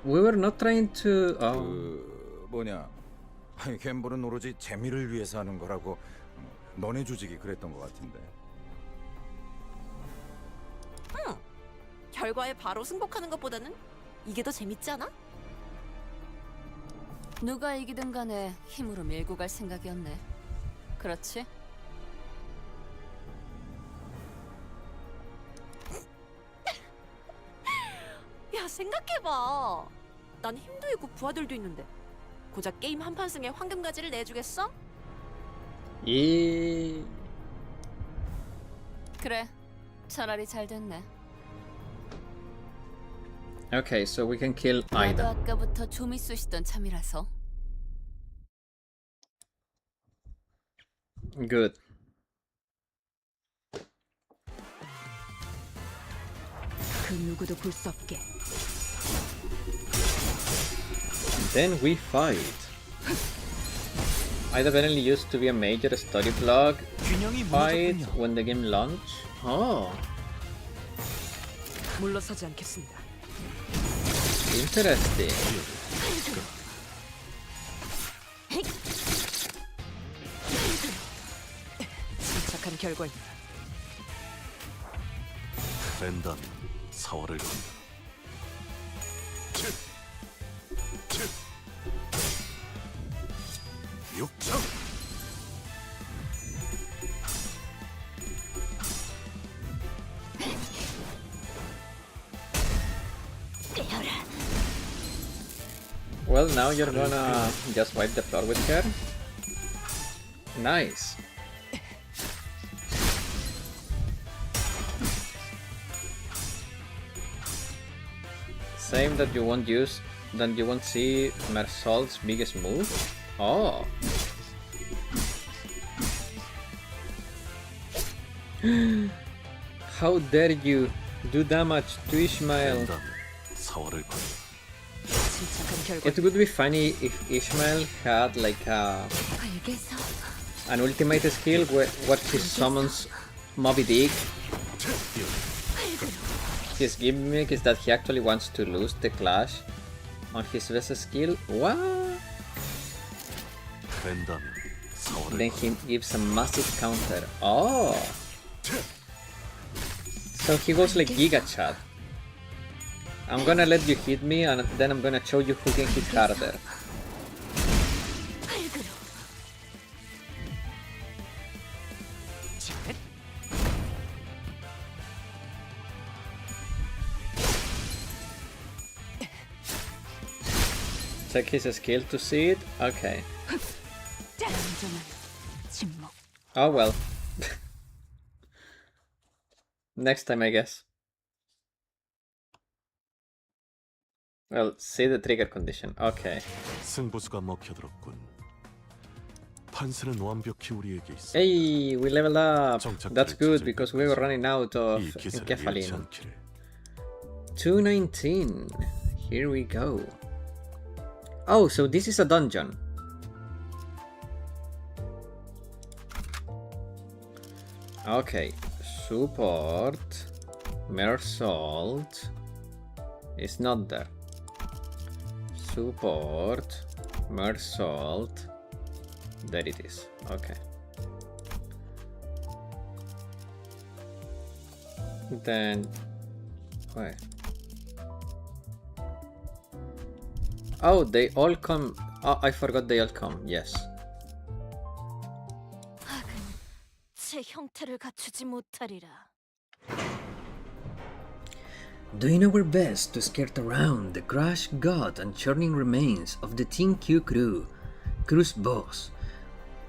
We were not trying to... 뭐냐? 갬블은 오로지 재미를 위해서 하는 거라고 너네 조직이 그랬던 것 같은데. 결과에 바로 승복하는 것보다는 이게 더 재밌지 않아? 누가 이기든 간에 힘으로 밀고 갈 생각이었네. 그렇지? 야, 생각해봐. 난 힘도 있고 부하들도 있는데 고작 게임 한판 승에 황금가지를 내주겠어? 그래, 차라리 잘 됐네. Okay, so we can kill 나도 Aida. 아까부터 좀이 쑤시던 참이라서. Good. 그 누구도 볼 수 없게. Then we fight. Aida apparently used to be a major story block fight when the game launched. Oh, 물러서지 않겠습니다. interesting. 침착한 결과입니다. 랜덤 4월을 건다. 육청. Well, now you're gonna just wipe the floor with her. Nice. Same that you won't use, then you won't see Mersault's biggest move. Oh. How dare you do damage to Ishmael? 랜덤 4월을 건다. 침착한 결과. It would be funny if Ishmael had like an ultimate skill where he summons Moby Dick. His gimmick is that he actually wants to lose the clash on his best skill. What? 랜덤 4월을 Then he gives a massive counter. Oh! So he goes like Giga Chat. I'm gonna let you hit me and then I'm gonna show you who can hit harder. Check his skill to see it? Okay. Oh well. Next time, I guess. Well, see the trigger condition. Okay. 승부수가 먹혀들었군. 판세는 완벽히 우리에게 있어. Hey, we leveled up. That's good because we were running out of 이 기세를 잃지 Kefalin. 않기를. 219. Here we go. Oh, so this is a dungeon. Okay. Support. Mersault is not there. Support. Mersault. There it is. Okay. Then where? Oh, they all come Oh, I forgot they all come. Yes. 악은 제 형태를 갖추지 못하리라. Doing our best to skirt around the crushed god and churning remains of the Team Q crew, crew's boss.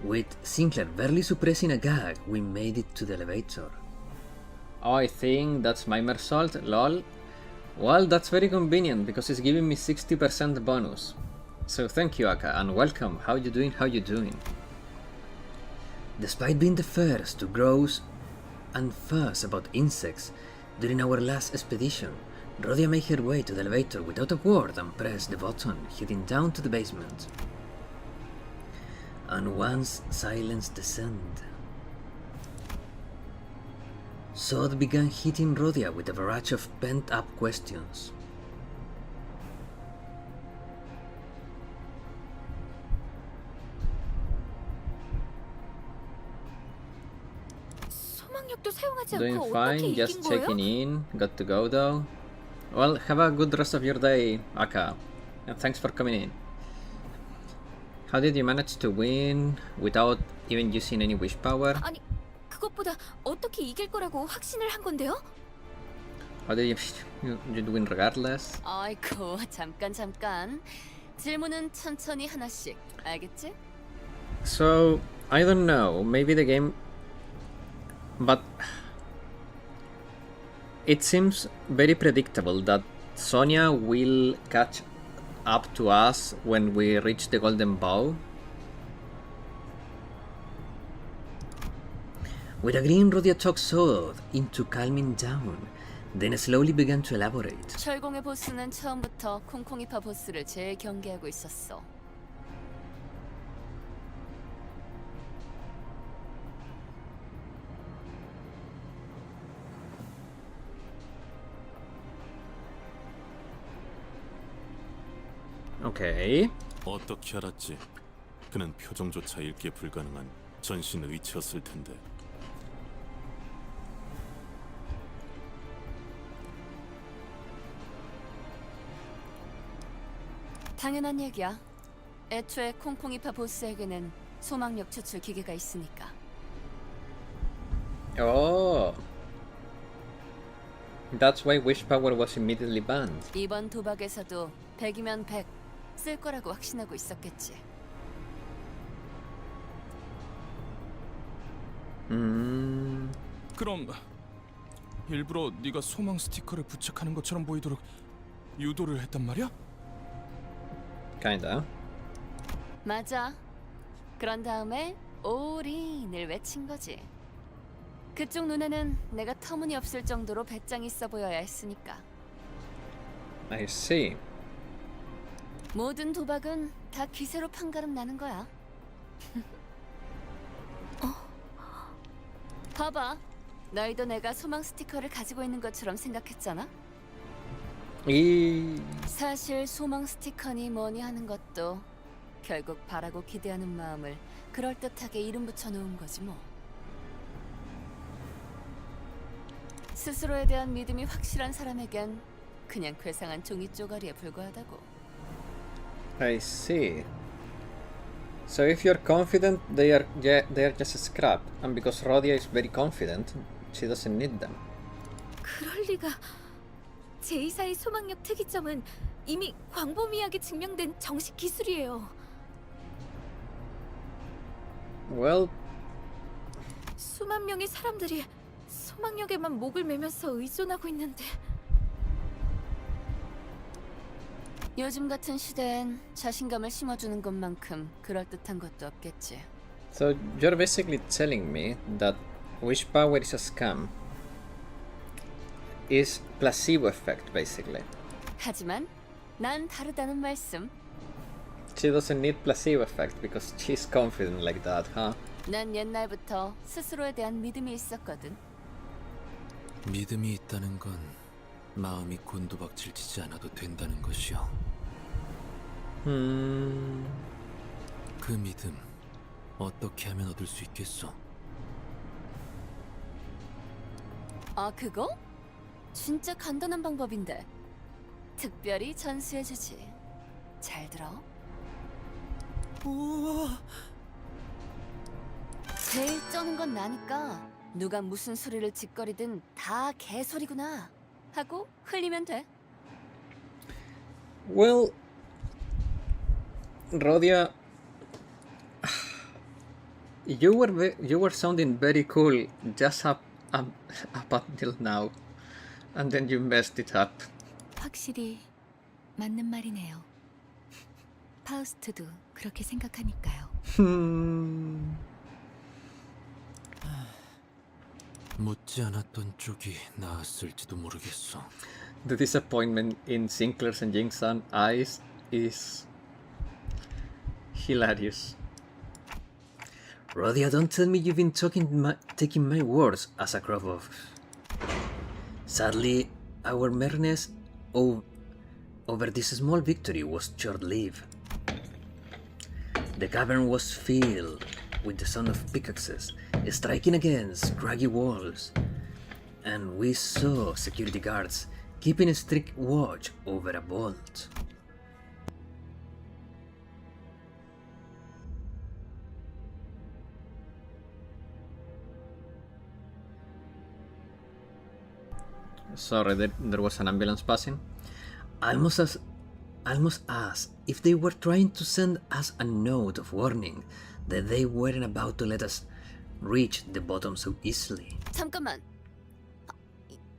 With Sinclair barely suppressing a gag, we made it to the elevator. Oh, I think that's my mersault. Lol. Well, that's very convenient because it's giving me 60% bonus. So thank you, Aka, and welcome. How you doing? How you doing? Despite being the first to grouse and fuss about insects during our last expedition, Rhodia made her way to the elevator without a word and pressed the button, heading down to the basement. And once silence descended, Sod began hitting Rhodia with a barrage of pent-up questions. 소망력도 사용하지 Doing 않고 fine, 어떻게 just 이긴 거예요? checking in. Got to go though. Well, have a good rest of your day, Aka. And thanks for coming in. How did you manage to win without even using any wish power? 아니, 그것보다 어떻게 이길 거라고 확신을 한 건데요? How did you win regardless? 아이고, 잠깐. 질문은 천천히 하나씩. 알겠지? So, I don't know, maybe the game... But... It seems very predictable that Sonia will catch up to us when we reach the golden bow. With a grin, Rhodia talked Sod into calming down, then slowly began to elaborate. 철공의 보스는 처음부터 콩콩이파 보스를 제일 경계하고 있었어. 오케이. 어떻게 알았지? 그는 표정조차 읽기 불가능한 전신 의치였을 텐데. 당연한 얘기야. 애초에 콩콩이파 보스에게는 소망력 추출 기계가 있으니까. Oh. That's why wish power was immediately banned. 이번 도박에서도 100이면 100 쓸 거라고 확신하고 있었겠지. 그럼 일부러 네가 소망 스티커를 부착하는 것처럼 보이도록 유도를 했단 말이야? Kinda. 맞아. 그런 다음에 올인을 외친 거지. 그쪽 눈에는 내가 터무니없을 정도로 배짱 있어 보여야 했으니까. I see. 모든 도박은 다 기세로 판가름 나는 거야. 봐봐. 너희도 내가 소망 스티커를 가지고 있는 것처럼 생각했잖아? 사실 소망 스티커니 뭐니 하는 것도 결국 바라고 기대하는 마음을 그럴듯하게 이름 붙여놓은 거지 뭐. 스스로에 대한 믿음이 확실한 사람에겐 그냥 괴상한 종이 쪼가리에 불과하다고. I see. So if you're confident, they are just scrap, and because Rhodia is very confident, she doesn't need them. 그럴 리가. 제2사의 소망력 특이점은 이미 광범위하게 증명된 정식 기술이에요. Well, 수만 명의 사람들이 소망력에만 목을 매면서 의존하고 있는데. 요즘 같은 시대엔 자신감을 심어주는 것만큼 그럴듯한 것도 없겠지. so you're basically telling me that wish power is a scam. Is placebo effect, basically. 하지만 난 다르다는 말씀. She doesn't need placebo effect because she's confident like that, huh? 난 옛날부터 스스로에 대한 믿음이 있었거든. 믿음이 있다는 건 마음이 곤두박질치지 않아도 된다는 것이요. 그 믿음 어떻게 하면 얻을 수 있겠어? 아, 그거? 진짜 간단한 방법인데. 특별히 전수해주지. 잘 들어. 제일 쩌는 건 나니까 누가 무슨 소리를 짓거리든 다 개소리구나 하고 흘리면 돼. Well, Rodia, you were sounding very cool just up until now, and then you messed it up. 확실히 맞는 말이네요. 파우스트도 그렇게 생각하니까요. 묻지 않았던 쪽이 나았을지도 모르겠어. The disappointment in Sinclair's and Jing's eyes is hilarious. Rodia, don't tell me you've been taking my words as a crop of... Sadly, our merriness over this small victory was short-lived. The cavern was filled with the sound of pickaxes striking against craggy walls, and we saw security guards keeping a strict watch over a vault. Sorry, there was an ambulance passing. Almost as if they were trying to send us a note of warning that they weren't about to let us reach the bottom so easily. 잠깐만.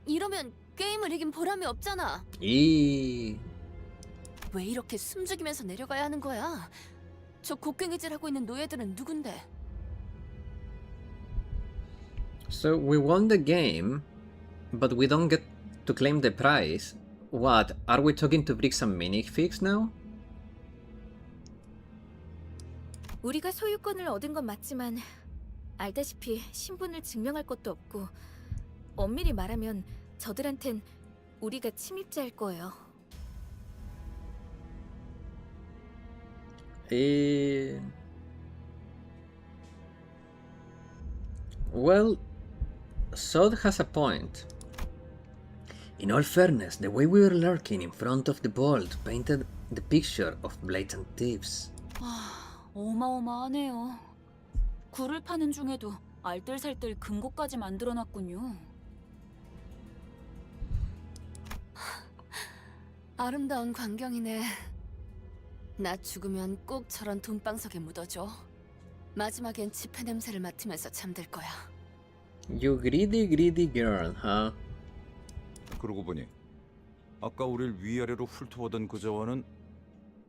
이러면 게임을 이긴 보람이 없잖아. 왜 이렇게 숨죽이면서 내려가야 하는 거야? 저 곡괭이질하고 있는 노예들은 누군데? So we won the game, but we don't get to claim the prize. What? Are we talking to Briggs and Minifix now? 우리가 소유권을 얻은 건 맞지만 알다시피 신분을 증명할 것도 없고 엄밀히 말하면 저들한텐 우리가 침입자일 거예요. Well, Sod has a point. In all fairness, the way we were lurking in front of the vault painted the picture of blatant thieves. 어마어마하네요. 굴을 파는 중에도 알뜰살뜰 금고까지 만들어놨군요. 아름다운 광경이네. 나 죽으면 꼭 저런 돈방석에 묻어줘. 마지막엔 지폐 냄새를 맡으면서 잠들 거야. You greedy girl, huh? 그러고 보니 아까 우릴 위아래로 훑어보던 그자와는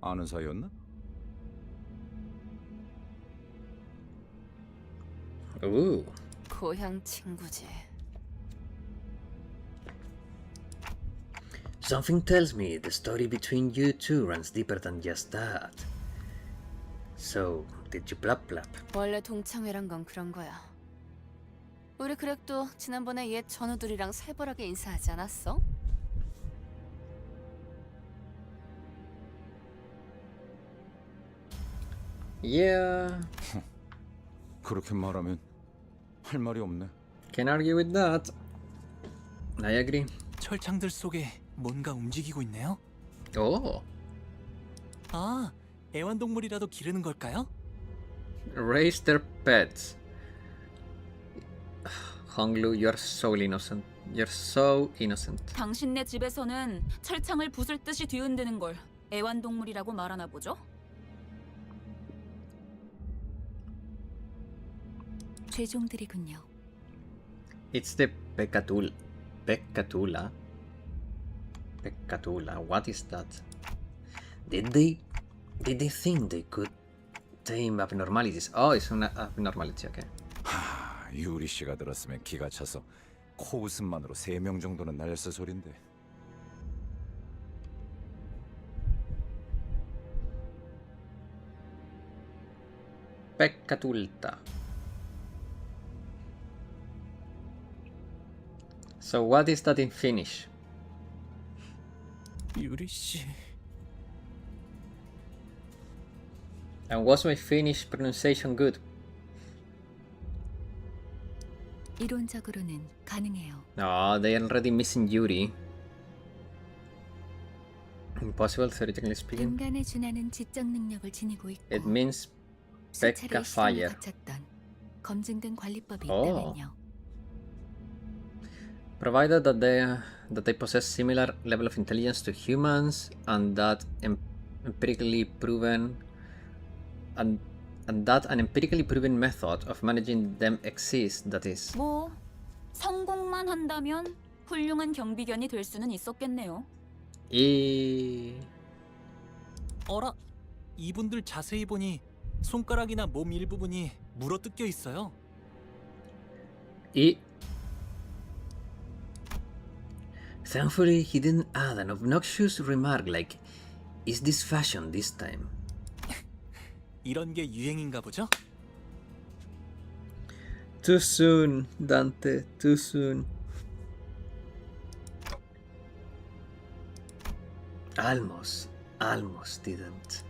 아는 사이였나? Ooh. 고향 친구지. Something tells me the story between you two runs deeper than just that. So, did you blap blap? 원래 동창회란 건 그런 거야. 우리 그렉도 지난번에 옛 전우들이랑 살벌하게 인사하지 않았어? Yeah. 그렇게 말하면 할 말이 없네. Can argue with that. I agree. 철창들 속에 뭔가 움직이고 있네요. Oh. 아, 애완동물이라도 기르는 걸까요? Raise their pets. Honglu, you're so innocent. You're so innocent. 당신네 집에서는 철창을 부술 듯이 뒤흔드는 걸 애완동물이라고 말하나 보죠? 죄종들이군요. It's the Peccatula. What is that? Did they think they could tame abnormalities? Oh, it's an abnormality, okay. 유리 씨가 들었으면 기가 차서 코웃음만으로 3명 정도는 날렸을 소린데. Peccatulta. So what is that in Finnish? 유리 씨. And was my Finnish pronunciation good? 이론적으로는 가능해요. No, they are already missing Yuri. Impossible, theoretically speaking. 인간에 준하는 지적 능력을 지니고 있고 It means 수차례 Pekka 시험을 Fire. 거쳤던 검증된 관리법이 Oh. 있다면요. Provided that they possess similar level of intelligence to humans and that empirically proven and that an empirically proven method of managing them exists, that is. 뭐 성공만 한다면 훌륭한 경비견이 될 수는 있었겠네요. 어라, 이분들 자세히 보니 손가락이나 몸 일부분이 물어뜯겨 있어요. Thankfully, he didn't add an obnoxious remark like, "Is this fashion this time?" 이런 게 유행인가 보죠? Too soon, Dante, too soon. Almost didn't.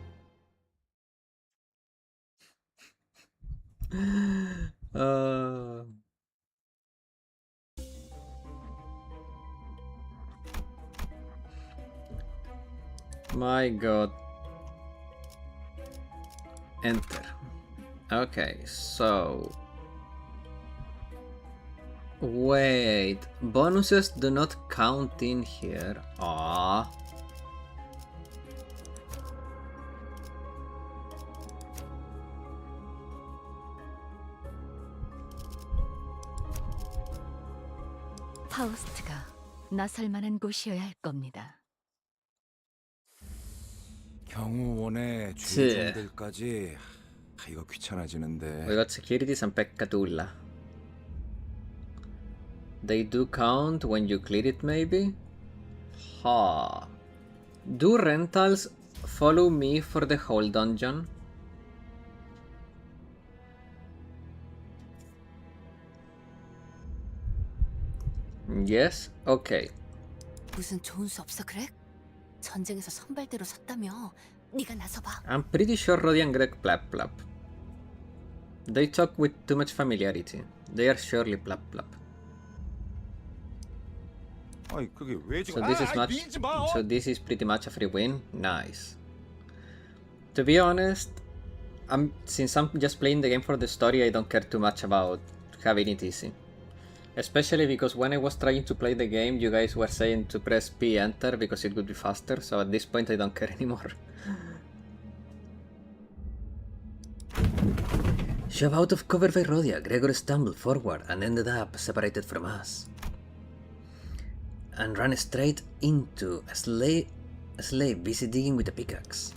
My god. Enter. Okay, so... Wait, bonuses do not count in here. Ah. 파우스트가 나설 만한 곳이어야 할 겁니다. 경호원의 주인들까지 이거 귀찮아지는데. We got securities and Pekka Tulla. They do count when you clear it, maybe? Ha. Do rentals follow me for the whole dungeon? Yes? Okay. 무슨 좋은 수 없어, 그렉? 전쟁에서 선발대로 섰다며. 네가 나서봐. I'm pretty sure Roddy and Greg plap plap. They talk with too much familiarity. They are surely plap plap. 아이, 그게 왜 지금... So this is pretty much a free win. Nice. To be honest, since I'm just playing the game for the story, I don't care too much about having it easy. Especially because when I was trying to play the game, you guys were saying to press P enter because it would be faster, so at this point I don't care anymore. Shoved out of cover by Rodia, Gregor stumbled forward and ended up separated from us. And ran straight into a slave busy digging with a pickaxe.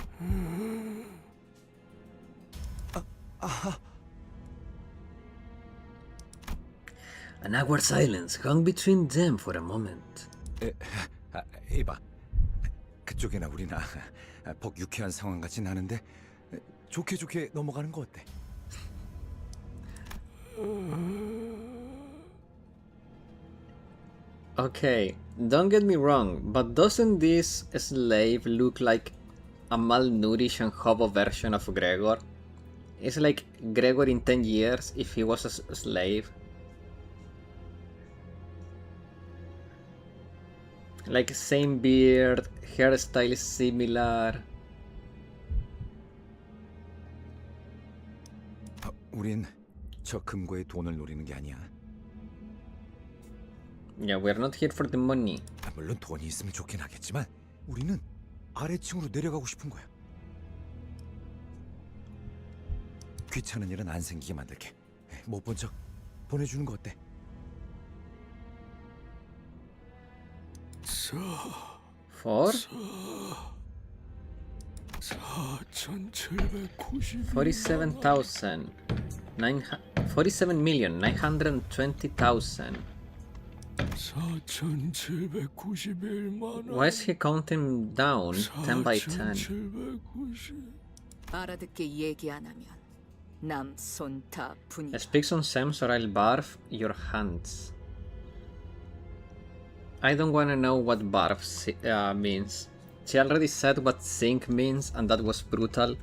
An awkward silence hung between them for a moment. 이봐, 그쪽이나 우리나 복 유쾌한 상황 같진 않은데 좋게 넘어가는 거 어때? Okay, don't get me wrong, but doesn't this slave look like a malnourished and hobo version of Gregor? It's like Gregor in 10 years if he was a slave. Like same beard, hairstyle is similar. 우린 저 금고의 돈을 노리는 게 아니야. Yeah, we're not here for the money. 물론 돈이 있으면 좋긴 하겠지만 우리는 아래층으로 내려가고 싶은 거야. 귀찮은 일은 안 생기게 만들게. 못 본 척 보내주는 거 어때? For? 47,920,000. Why is he counting down 10 by 10? 알아듣게 얘기 안 하면 남 손 다 분이야. Speak some sense or I'll barf your hands. I don't wanna know what barf means. She already said what sink means and that was brutal.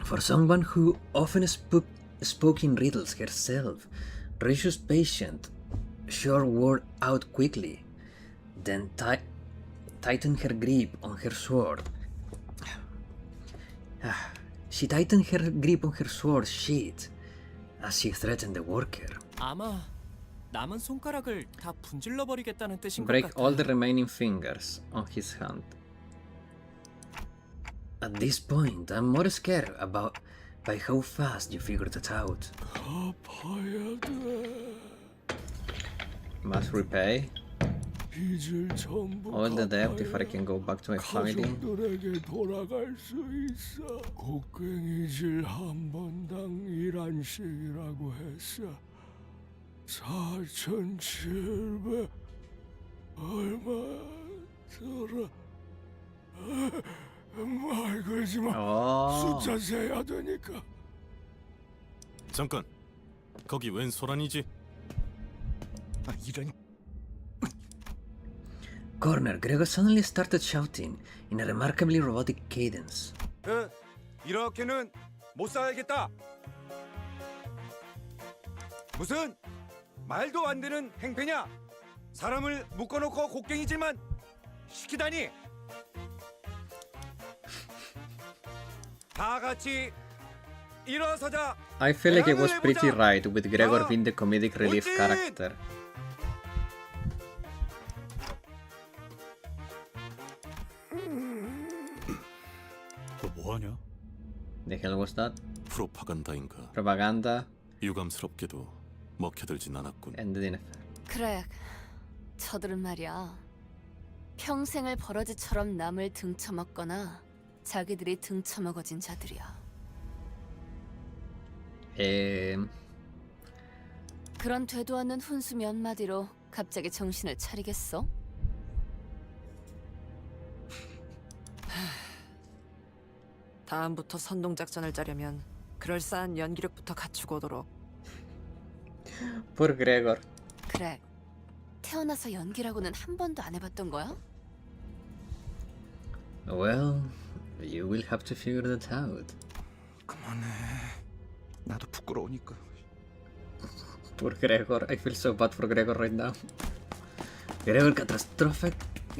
For someone who often spoke in riddles herself, Ricious patient sure wore out quickly. The tightened her grip on her sword. She tightened her grip on her sword sheath as she threatened the worker. 아마 남은 손가락을 다 분질러 버리겠다는 뜻인 것 Break 같아. all the remaining fingers on his hand. At this point, I'm more scared by how fast you figured it out. 갚아야 돼. Must repay 빚을 전부 all the debt before I can go back to my family. 가족들에게 돌아갈 수 있어. 곡괭이질 한 번당 1안씩이라고 했어. 4,700 얼마 들어. 말 걸지 마. 숫자 세야 되니까. 잠깐. 거기 웬 소란이지? 이런. Corner, Gregor suddenly started shouting in a remarkably robotic cadence. 이렇게는 못 살겠다. 무슨 말도 안 되는 행패냐? 사람을 묶어놓고 곡괭이질만 시키다니. 다 같이 일어서자. I feel like it was pretty right with Gregor being the comedic relief character. 너 뭐하냐? The hell was that? 프로파간다인가. Propaganda. 유감스럽게도 먹혀들진 않았군. Ended in effect. 그래, 저들은 말이야. 평생을 버러지처럼 남을 등쳐먹거나 자기들이 등쳐먹어진 자들이야. 그런 되도 않는 훈수 몇 마디로 갑자기 정신을 차리겠어? 다음부터 선동작전을 짜려면 그럴싸한 연기력부터 갖추고 오도록. Poor Gregor. 그래, 태어나서 연기라고는 한 번도 안 해봤던 거야? Well, you will have to figure that out. 그만해. 나도 부끄러우니까. Poor Gregor. I feel so bad for Gregor right now.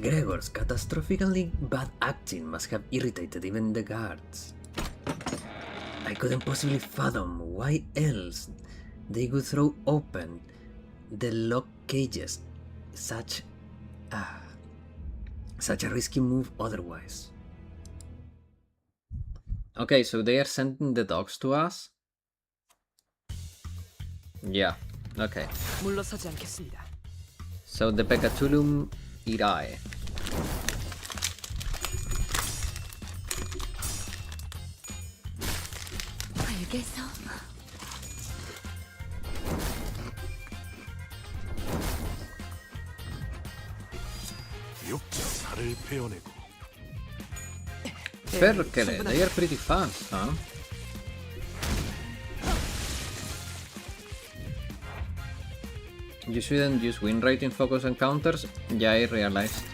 Gregor's catastrophically bad acting must have irritated even the guards. I couldn't possibly fathom why else they would throw open the lock cages. Such a risky move otherwise. Okay, so they are sending the dogs to us? Yeah, okay. 물러서지 않겠습니다. So the Pecatulum irae. 알겠어. 육자 살을 베어내고. Perkele, they are pretty fast, huh? You shouldn't use win rate in focus encounters? Yeah, I realized.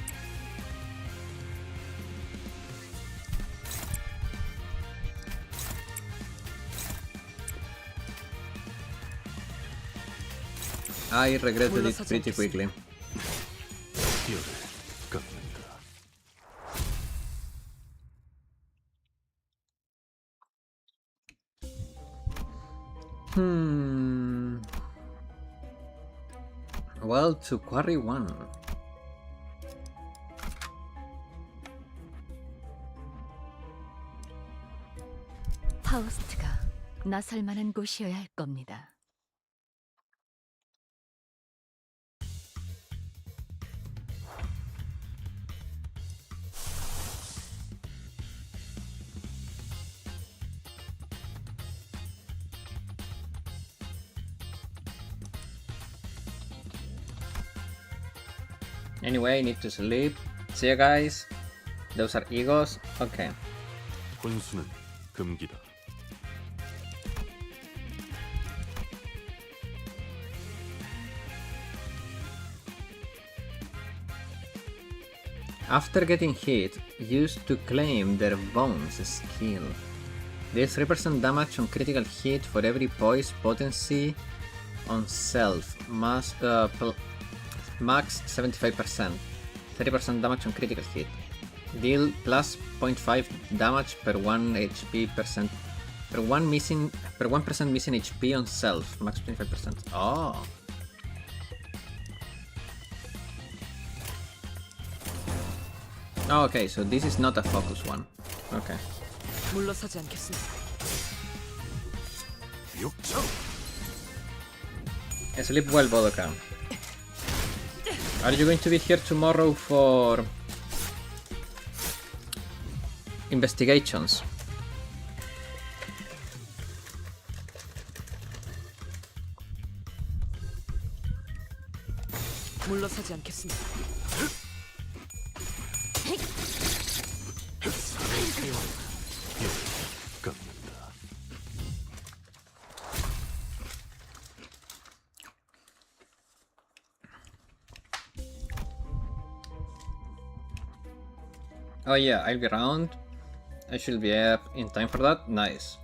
I regretted it pretty quickly. Well, to quarry one. 파우스트가 나설 만한 곳이어야 할 겁니다. Anyway, I need to sleep. See you guys. Those are egos. Okay. 혼수는 금기다. After getting hit, used to claim their bones skill. Deals 3% damage on critical hit for every poise potency on self. Max 75%. 30% damage on critical hit. Deal plus 0.5 damage per 1 HP percent per 1% missing HP on self, max 25%. Oh. Oh, okay, so this is not a focus one. Okay. 물러서지 않겠습니다. Sleep well, Bodoka. Are you going to be here tomorrow for investigations? 물러서지 않겠습니다. Oh yeah, I'll be around. I should be up in time for that. Nice.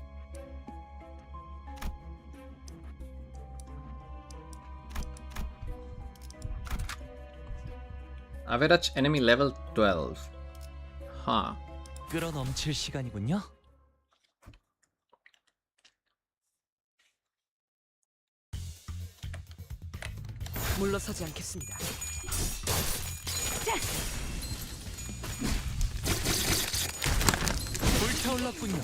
Average enemy level 12. Huh. 끌어넘칠 시간이군요. 물러서지 않겠습니다. 불타올랐군요.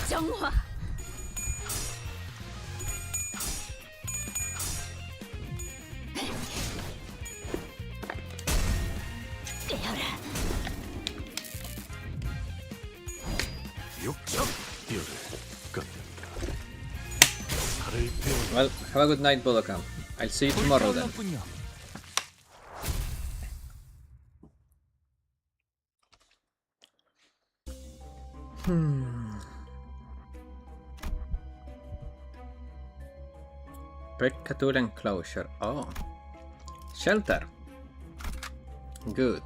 정화. 깨어라. Well, have a good night, Budokan. I'll see you tomorrow then. Precatool enclosure. Oh. Shelter. Good.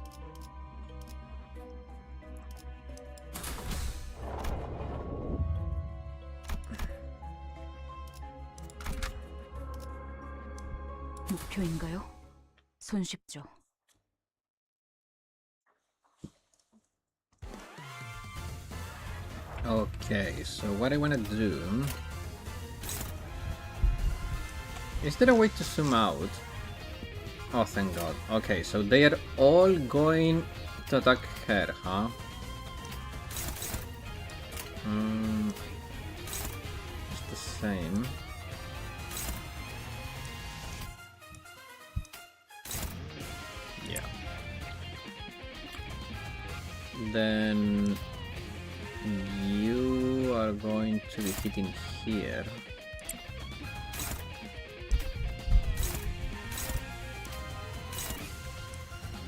목표인가요? 손쉽죠. Okay, so what I wanna do... Is there a way to zoom out? Oh, thank god. Okay, so they are all going to attack her, huh? It's the same. Yeah. Then you are going to be hitting here.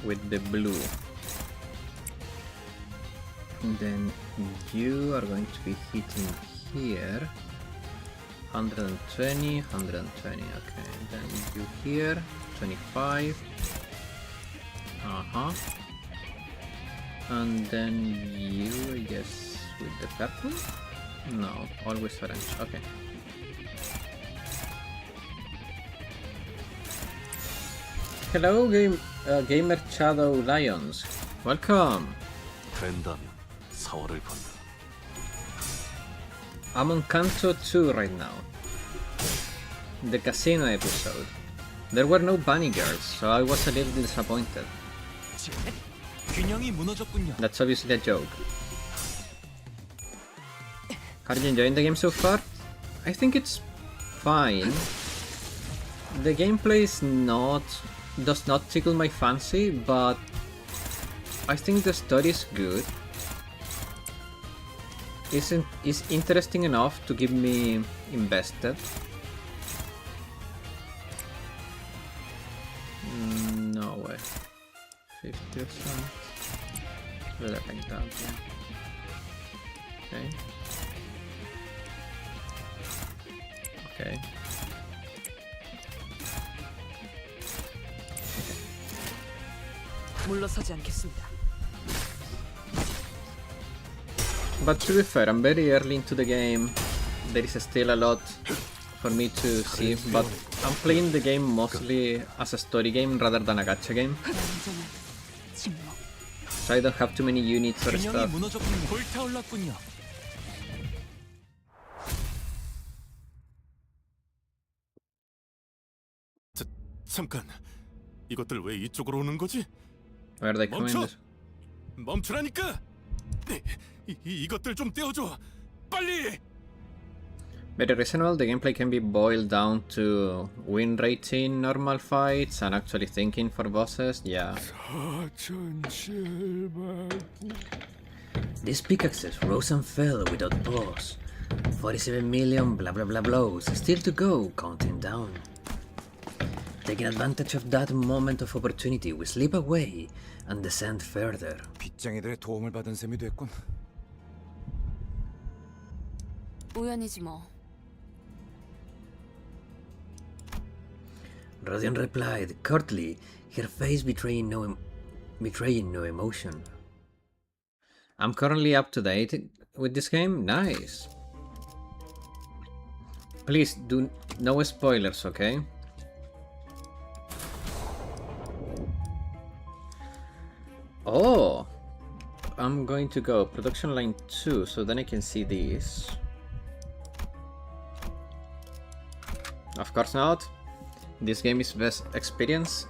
With the blue. And then you are going to be hitting here. 120, 120, okay. Then you here, 25. And then you, I guess, with the purple? No, always orange, okay. Hello, Gamer Shadow Lions. Welcome. 된다면 4월을 건너. I'm on Kanto 2 right now. The casino episode. There were no bunny girls, so I was a little disappointed. 균형이 무너졌군요. That's obviously a joke. Are you enjoying the game so far? I think it's fine. The gameplay does not tickle my fancy, but I think the story is good. Is interesting enough to give me invested. No way. 50%. Really like that, yeah. Okay. Okay. 물러서지 않겠습니다. But to be fair, I'm very early into the game. there is still a lot for me to see, but I'm playing the game mostly as a story game rather than a gacha game. So I don't have too many units or stuff. 잠깐, 이것들 왜 이쪽으로 오는 거지? Where are they coming? 멈춰! 멈추라니까! 이것들 좀 떼어줘! 빨리! Very reasonable, the gameplay can be boiled down to win rating, normal fights, and actually thinking for bosses, yeah. These pickaxes rose and fell without pause. 47 million blah blah blah blows still to go, counting down. Taking advantage of that moment of opportunity, we slip away and descend further. 빗쟁이들의 도움을 받은 셈이 됐군. 우연이지 뭐. Rodion replied curtly, her face betraying no emotion. I'm currently up to date with this game. Nice. Please do no spoilers, okay? Oh, I'm going to go production line 2, so then I can see these. Of course not. This game is best experience.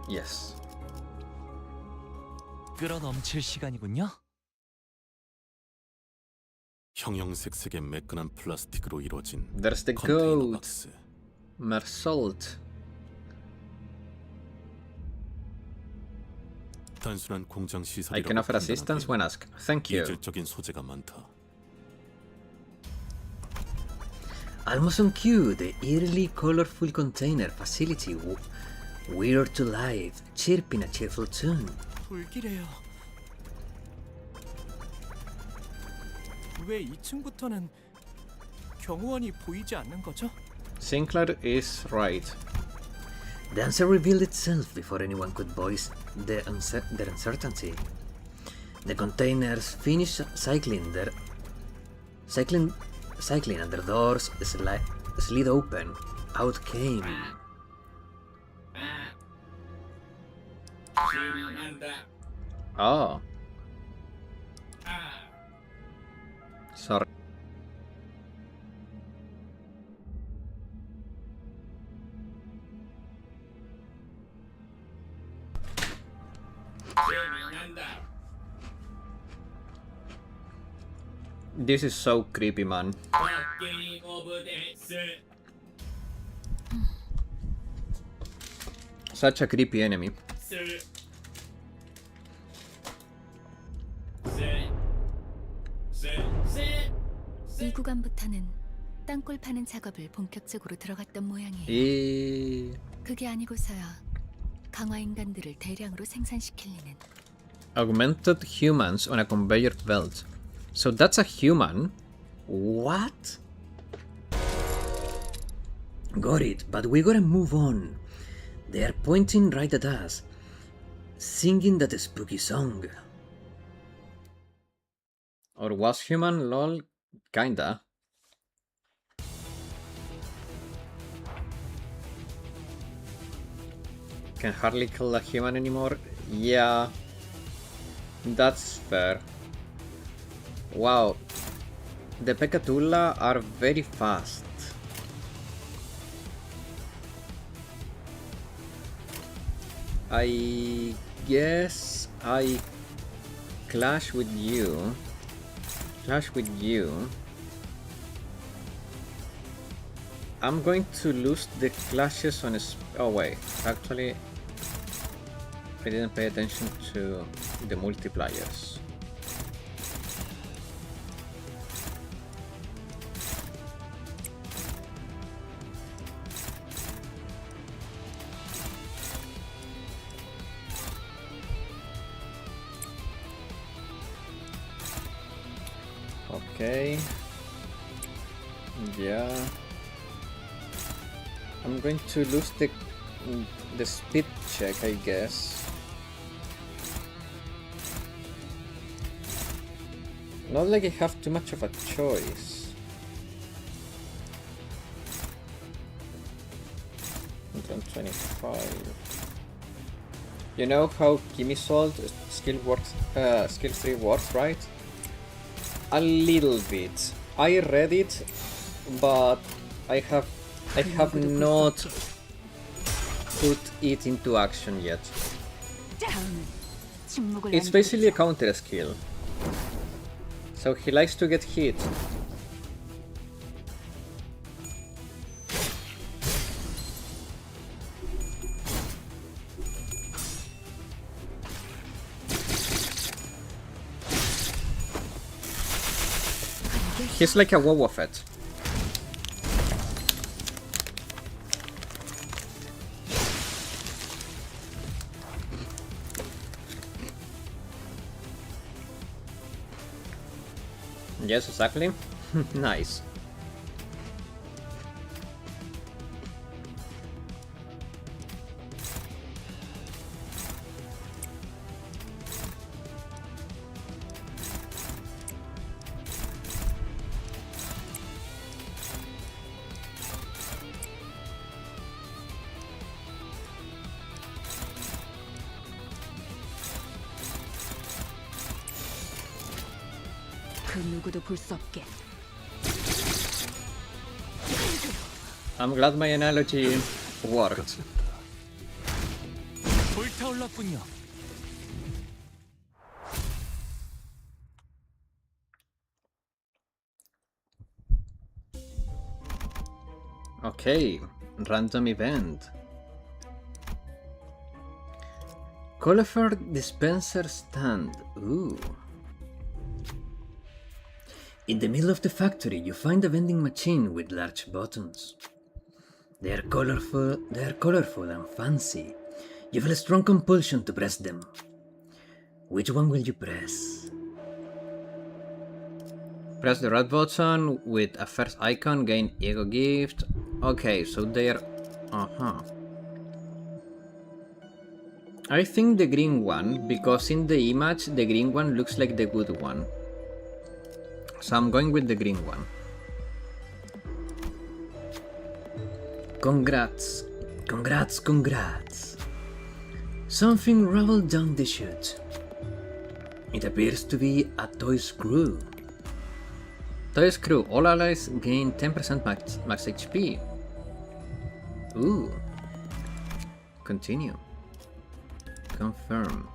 Yes. 끌어넘칠 시간이군요. 형형색 색의 매끈한 플라스틱으로 이루어진 There's the 컨테이너 goat. 박스. Mersault. 단순한 공장 I 시설이라고 can offer assistance when asked. Thank you. 이질적인 소재가 많다. Almost on cue, the eerily colorful container facility whirred to life, chirping a cheerful tune. 불길해요. 왜 2층부터는 경호원이 보이지 않는 거죠? Sinclair is right. The answer revealed itself before anyone could voice their uncertainty. The containers finished cycling, and their doors slid open. Out came. Oh. Sorry. This is so creepy, man. Such a creepy enemy. 이 구간부터는 땅굴 파는 작업을 본격적으로 들어갔던 모양이에요. 그게 아니고서야 강화 인간들을 대량으로 생산시킬 리는. Augmented humans on a conveyor belt. So that's a human? What? Got it, but we gotta move on. They are pointing right at us, singing that spooky song. Or was human, lol? Kinda. Can hardly kill a human anymore? Yeah. That's fair. Wow. The Pekatula are very fast. I guess I clash with you. I'm going to lose the clashes on oh wait, actually I didn't pay attention to the multipliers. Okay. Yeah. I'm going to lose the speed check, I guess. Not like I have too much of a choice. 125. You know how Kimisol skill 3 works, right? A little bit. I read it, but I have not put it into action yet. It's basically a counter skill. So he likes to get hit. He's like a Wobbuffet. Yes, exactly. Nice. I'm glad my analogy worked. 불타올랐군요. Okay, random event. Colifer dispenser stand. Ooh. In the middle of the factory, you find a vending machine with large buttons. They are colorful and fancy. You feel a strong compulsion to press them. Which one will you press? Press the red button with a first icon, gain ego gift. Okay, so they are... I think the green one, because in the image the green one looks like the good one. So I'm going with the green one. Congrats. Congrats, congrats. Something rolled down the chute. It appears to be a toy screw. Toy screw. All allies gain 10% max HP. Ooh. Continue. Confirm.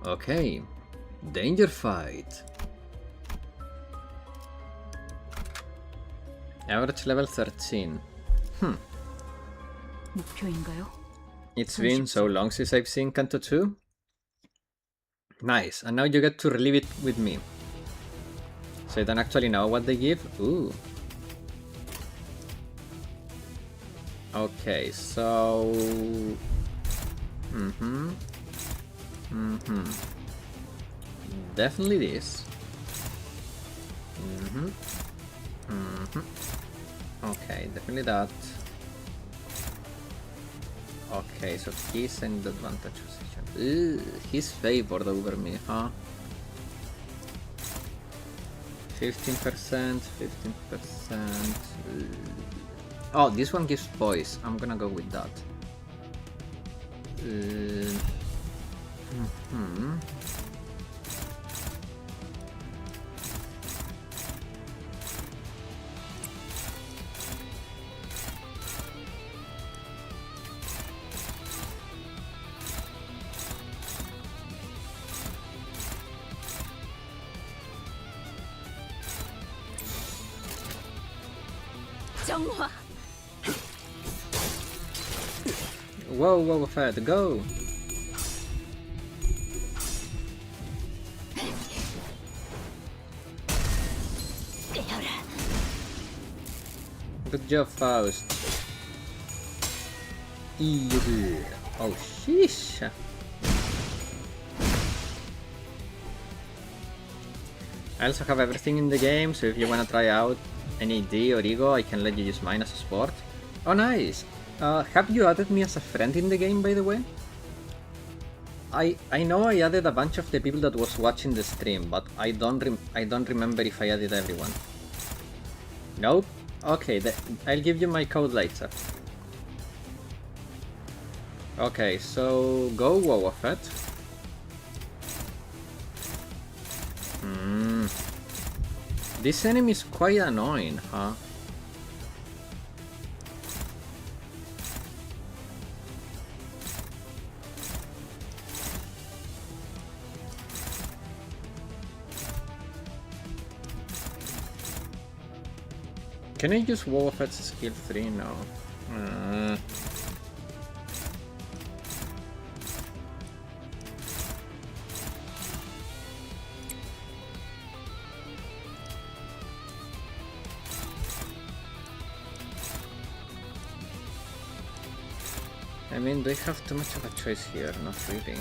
Okay. Danger fight. Average level 13. 목표인가요? It's been so long since I've seen Kanto 2. Nice, and now you get to relive it with me. So you don't actually know what they give? Ooh. Okay, so... Definitely this. Okay, definitely that. Okay, so he's in the advantage position. He's favored over me, huh? 15%, 15%. Oh, this one gives poise. I'm gonna go with that. 정화. Whoa, whoa, Fed, go! Good job, Faust. Oh, sheesh. I also have everything in the game, so if you wanna try out any D or Ego, I can let you use mine as a sport. Oh, nice! Have you added me as a friend in the game, by the way? I know I added a bunch of the people that was watching the stream, but I don't remember if I added everyone. Nope? Okay, I'll give you my code later. Okay, so go Wowa Fett. This enemy is quite annoying, huh? Can I use Wowa Fett's skill 3 now? I mean, do I have too much of a choice here? Not really.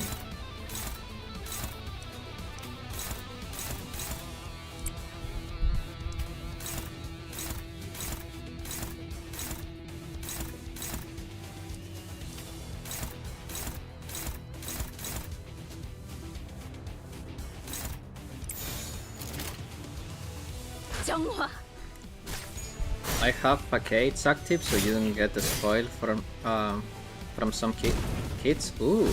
I have facades active, so you don't get the spoil from some kids. Ooh.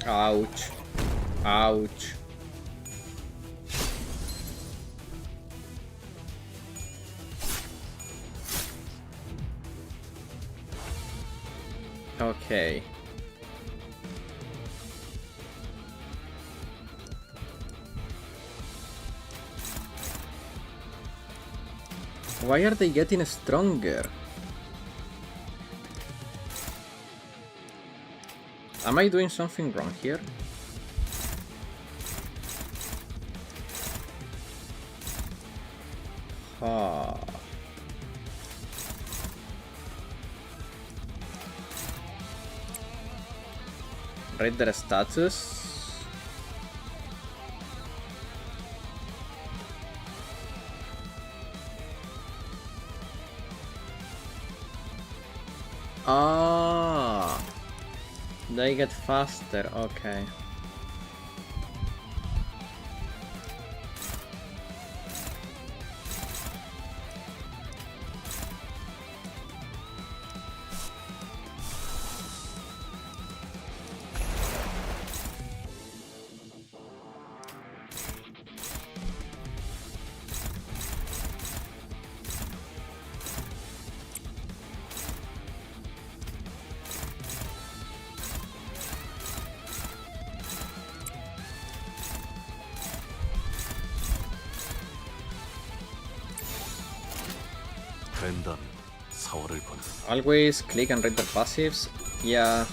Ouch. Ouch. Okay. Why are they getting stronger? Am I doing something wrong here? Ah. Read their status. Ah, they get faster. Okay. Always click and read the passives. Yeah.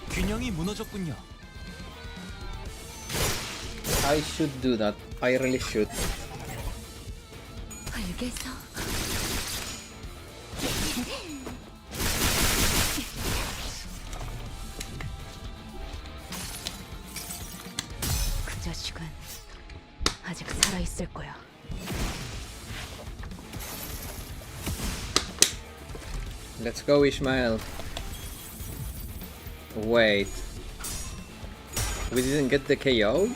균형이 무너졌군요. I should do that. I really should. 알겠어. 그 자식은 아직 살아 있을 거야. Let's go, Ishmael. Wait. We didn't get the KO?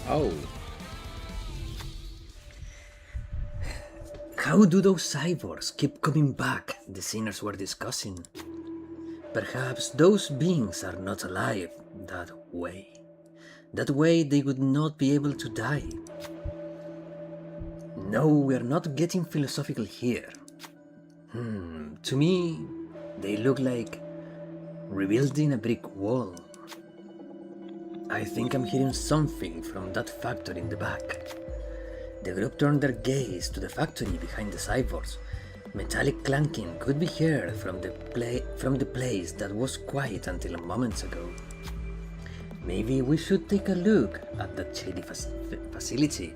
Oh. How do those cyborgs keep coming back? The sinners were discussing. Perhaps those beings are not alive that way. That way they would not be able to die. No, we're not getting philosophical here. To me, they look like rebuilding a brick wall. I think I'm hearing something from that factory in the back. The group turned their gaze to the factory behind the cyborgs. Metallic clanking could be heard from the place that was quiet until moments ago. Maybe we should take a look at that shady facility.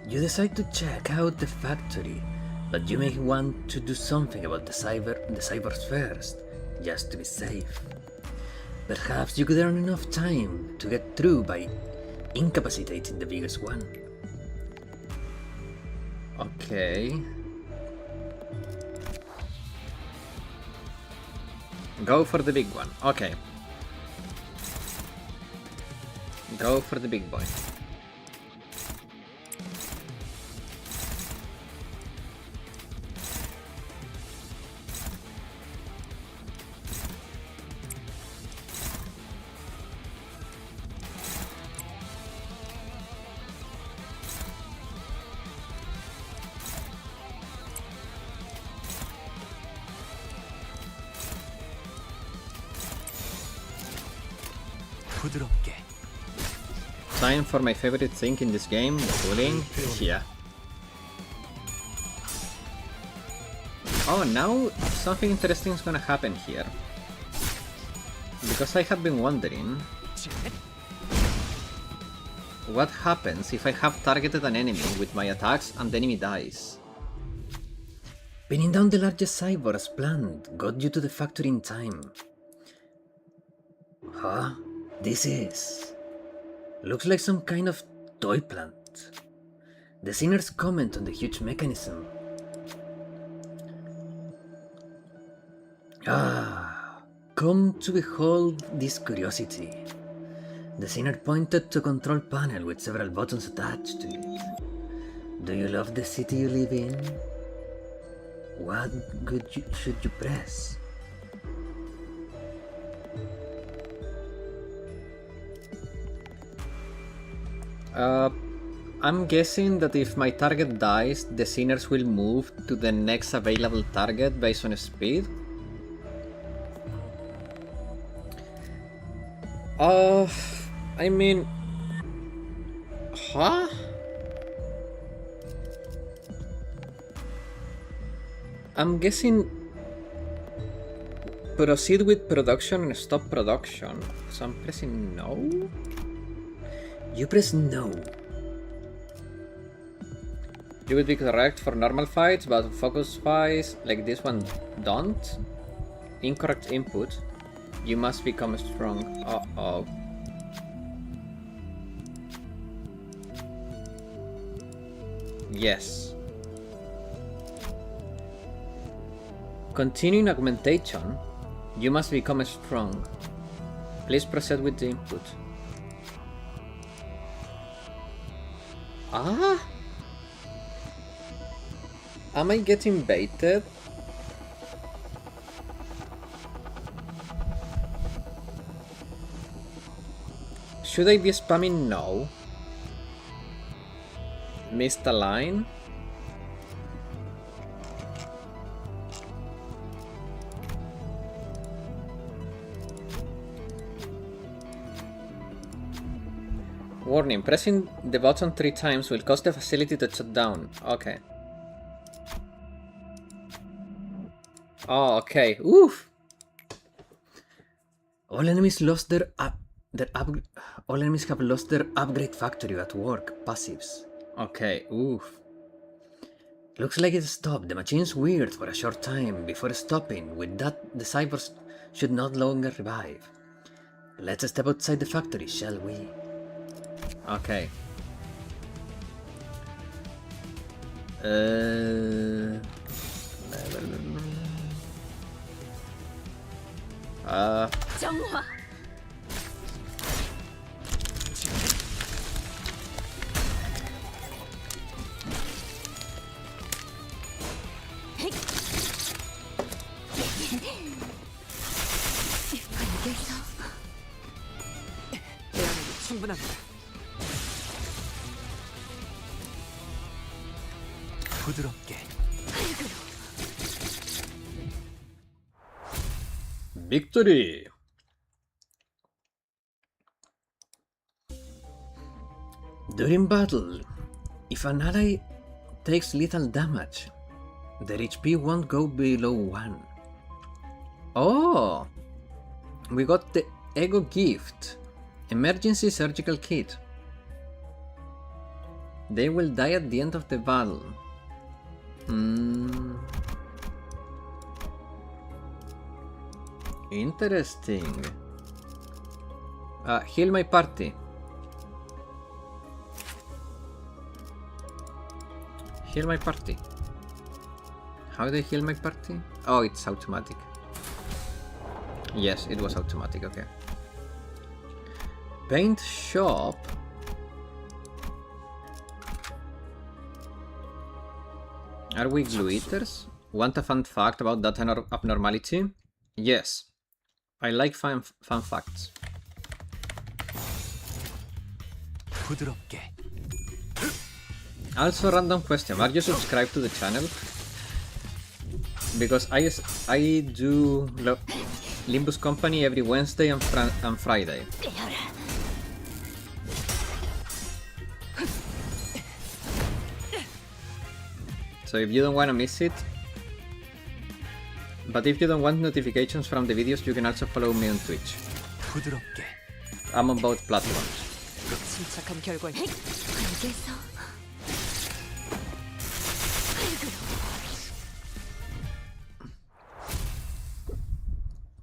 You decide to check out the factory, but you may want to do something about the cyborgs first, just to be safe. Perhaps you could earn enough time to get through by incapacitating the biggest one. Okay. Go for the big one. Okay. Go for the big boy. 부드럽게. Time for my favorite thing in this game, pulling. Yeah. Oh, now something interesting is gonna happen here. Because I have been wondering what happens if I have targeted an enemy with my attacks and the enemy dies. Pinning down the largest cyborg as planned got you to the factory in time. Huh? This is... looks like some kind of toy plant. The Sinner's comment on the huge mechanism. Ah, come to behold this curiosity. The Sinner pointed to a control panel with several buttons attached to it. Do you love the city you live in? What should you press? I'm guessing that if my target dies, the Sinners will move to the next available target based on speed. I mean... Huh? I'm guessing... proceed with production and stop production. So I'm pressing no? You press no. You would be correct for normal fights, but focus fights like this one don't. Incorrect input. You must become strong. Uh-oh. Yes. Continuing augmentation. You must become strong. Please proceed with the input. Ah? Am I getting baited? Should I be spamming no? Missed a line? Warning, pressing the button 3 times will cause the facility to shut down. Okay. Oh, okay. Oof! All enemies lost all enemies have lost their upgrade factory at work, passives. Okay, oof. Looks like it stopped. The machine's weird for a short time before stopping. With that, the cyborgs should not longer revive. Let's step outside the factory, shall we? Okay. 정화. 충분합니다. 부드럽게. Victory! During battle, if an ally takes lethal damage, their HP won't go below 1. Oh! We got the Ego Gift. Emergency Surgical Kit. They will die at the end of the battle. Interesting. Heal my party. Heal my party. How do I heal my party? Oh, it's automatic. Yes, it was automatic, okay. Paint shop. Are we glue eaters? Want a fun fact about that abnormality? Yes. I like fun facts. Also, random question. Are you subscribed to the channel? Because I do Limbus Company every Wednesday and Friday. So if you don't want to miss it, but if you don't want notifications from the videos, you can also follow me on Twitch. I'm on both platforms.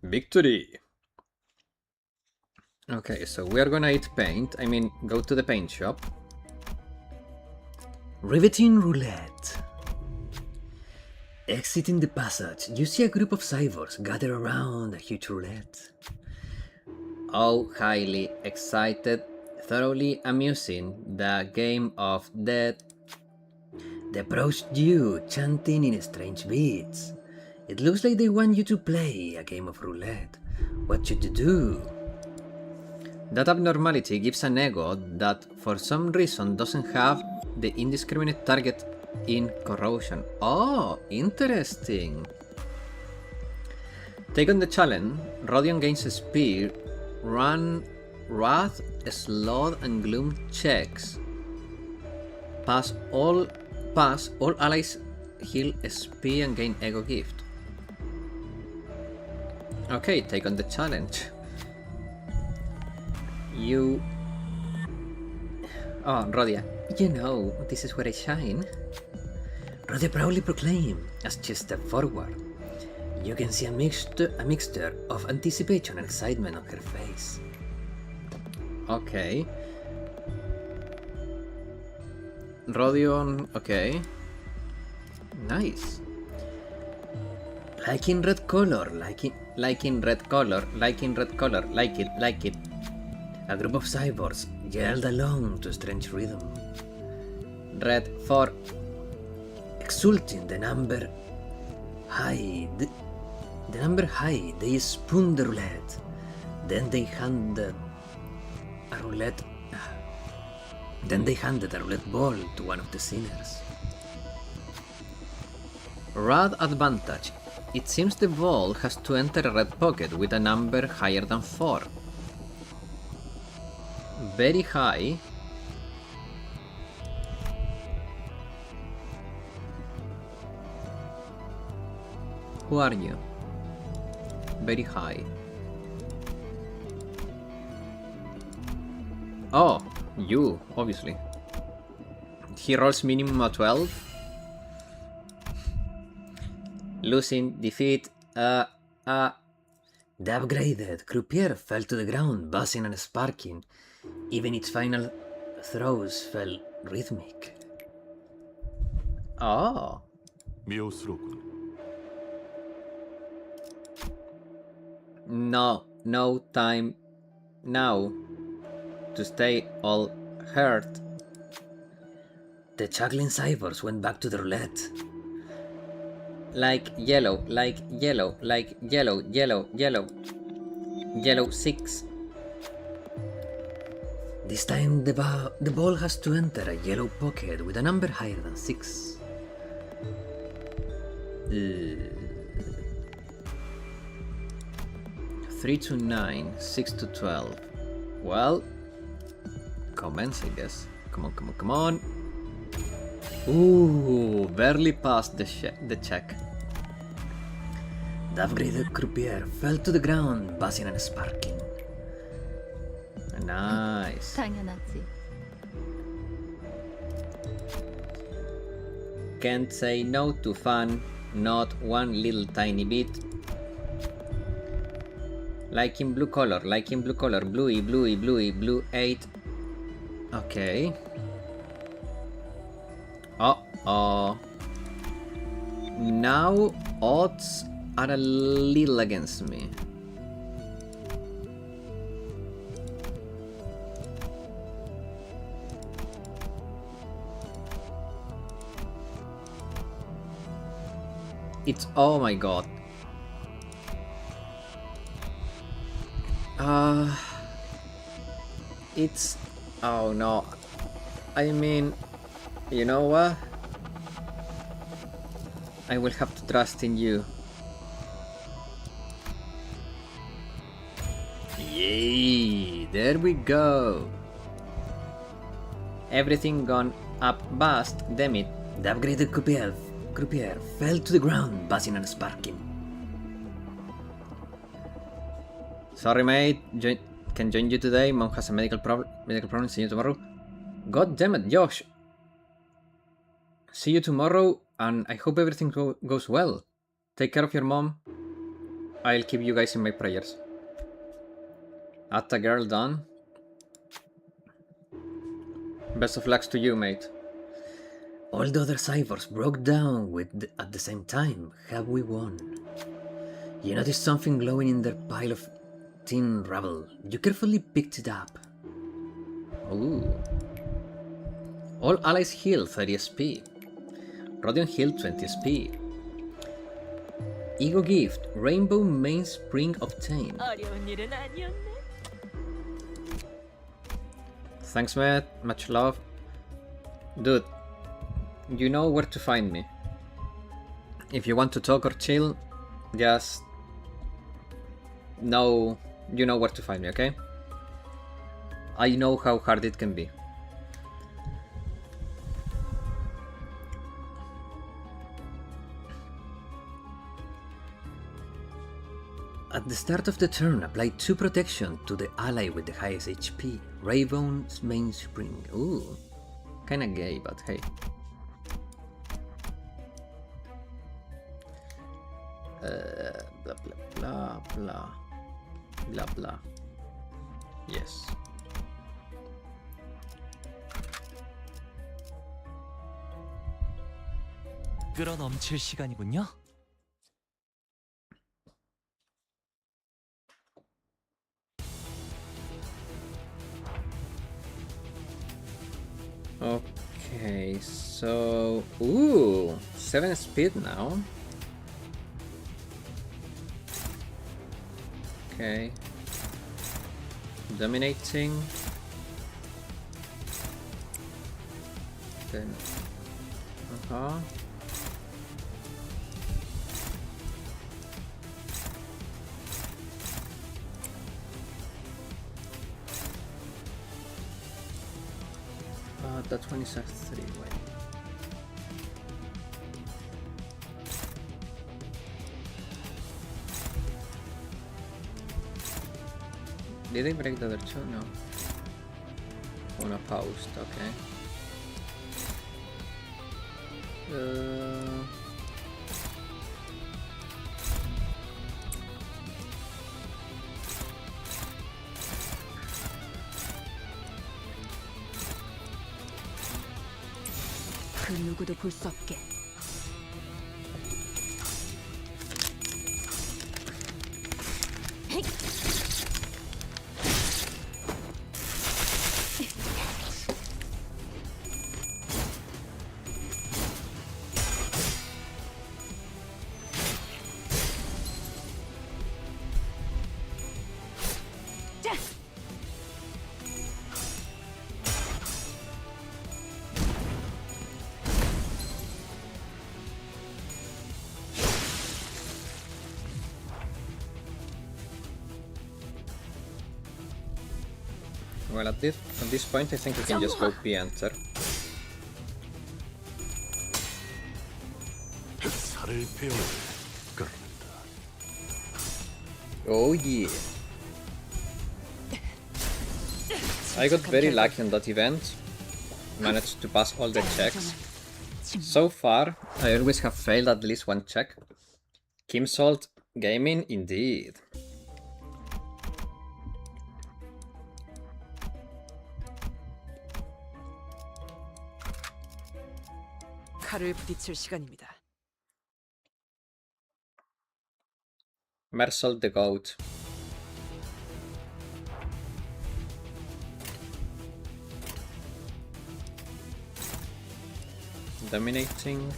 Victory! Okay, so we are gonna eat paint. I mean, go to the paint shop. Riveting roulette. Exiting the passage, you see a group of cyborgs gather around a huge roulette. All highly excited, thoroughly amusing, the game of death. They approach you, chanting in strange beats. It looks like they want you to play a game of roulette. What should you do? That abnormality gives an ego that for some reason doesn't have the indiscriminate target in corrosion. Oh, interesting. Take on the challenge. Rodion gains speed, run, wrath, sloth, and gloom checks. Pass all allies heal SP and gain ego gift. Okay, take on the challenge. You... Oh, Rodia. You know, this is where I shine. Rodia proudly proclaimed as she stepped forward. You can see a mixture of anticipation and excitement on her face. Okay. Rodion, okay. Nice. Liking red color, liking red color, liking red color, like it. A group of cyborgs yelled along to a strange rhythm. Red 4. Exulting the number high, they spun the roulette. Then they handed a roulette ball to one of the sinners. Rad advantage. It seems the ball has to enter a red pocket with a number higher than 4. Very high. Who are you? Very high. Oh, you, obviously. He rolls minimum a 12. Losing, defeat, The upgraded croupier fell to the ground, buzzing and sparking. Even its final throws felt rhythmic. Oh. 미오스로군. No time now to stay all hurt. The chuckling cyborgs went back to the roulette. Like yellow, like yellow, like yellow, yellow, yellow. Yellow 6. This time the ball has to enter a yellow pocket with a number higher than 6. 3 to 9, 6 to 12. Well, commence, I guess. Come on. Ooh, barely passed the check. The upgraded croupier fell to the ground, buzzing and sparking. Nice. 당연하지. Can't say no to fun, not one little tiny bit. Like in blue color, bluey, blue 8. Okay. Uh-oh. Now odds are a little against me. It's... oh my god. It's... oh no. I mean... you know what? I will have to trust in you. Yay! There we go! Everything gone up bust, damn it. The upgraded croupier fell to the ground, buzzing and sparking. Sorry mate, can join you today. Mom has a medical problem. See you tomorrow. God damn it, Josh. See you tomorrow, and I hope everything goes well. Take care of your mom. I'll keep you guys in my prayers. Atta girl done. Best of lucks to you, mate. All the other cyborgs broke down at the same time. Have we won? You noticed something glowing in their pile of tin rubble. You carefully picked it up. Ooh. All allies heal 30 SP. Rodion heal 20 SP. Ego gift. Rainbow mainspring obtained. Thanks, Matt. Much love. Dude, you know where to find me. If you want to talk or chill, just know you know where to find me, okay? I know how hard it can be. At the start of the turn, apply 2 protection to the ally with the highest HP. Raven's mainspring. Ooh, kinda gay, but hey. Blah blah blah blah blah blah. Yes. 끌어넘칠 시간이군요. Okay, so... ooh, 7 speed now. Okay. Dominating. Then... that one is a 3-way. Did they break the other two? No. On a post, okay. 그 누구도 볼 수 없게. Well, at this point, I think we can just go P-enter. Oh yeah! I got very lucky on that event. Managed to pass all the checks. So far, I always have failed at least one check. Kim Salt Gaming, indeed. 칼을 부딪힐 시간입니다. Mersol the Goat. Dominating.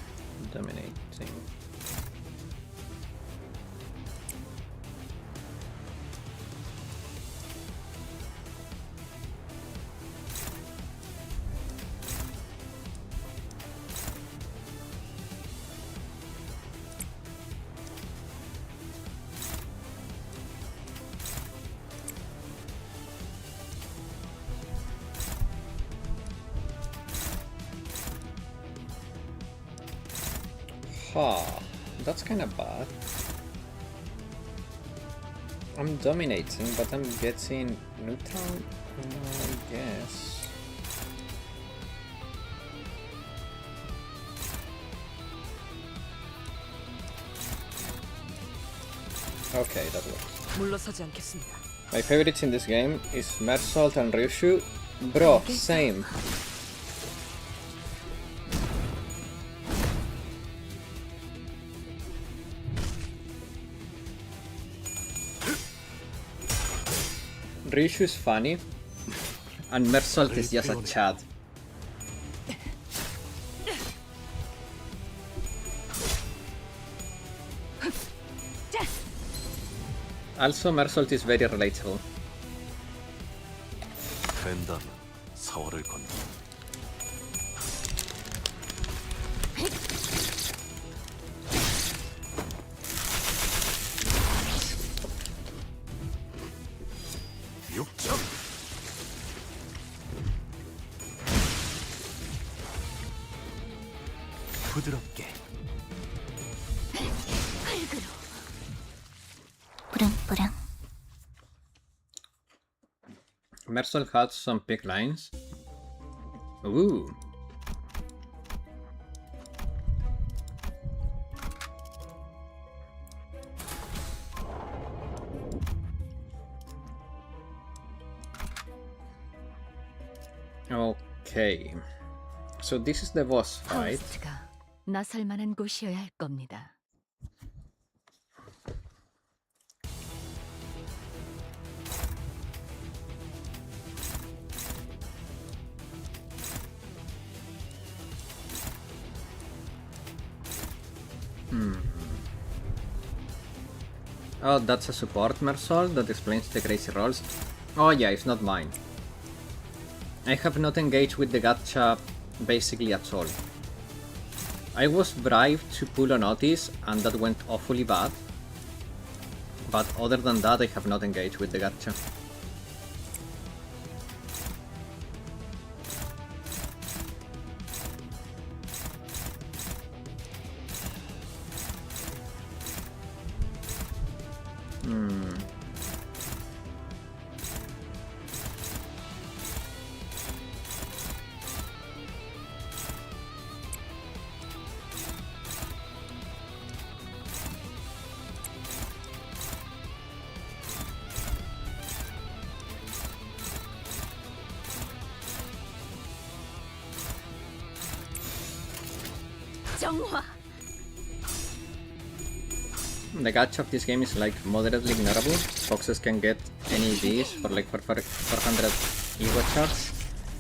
Ha, that's kind of bad. I'm dominating, but I'm getting neutral, I guess. Okay, that works. 물러서지 않겠습니다. My favorites in this game is Mersault and Ryushu. Bro, same. Ryushu is funny, and Mersault is just a Chad. Also, Mersault is very relatable. 된다면 사활을 건너. 육점. 부드럽게. 뿌릉뿌릉. Mersault had some big lines. Ooh. Okay. So this is the boss fight. 하우스가 나설 만한 곳이어야 할 겁니다. Oh, that's a support Mersault that explains the crazy rolls. Oh yeah, it's not mine. I have not engaged with the gacha basically at all. I was bribed to pull a notice and that went awfully bad. But other than that, I have not engaged with the gacha. 정화. The gacha of this game is like moderately ignorable. Foxes can get any Ds for like 400 ego charts.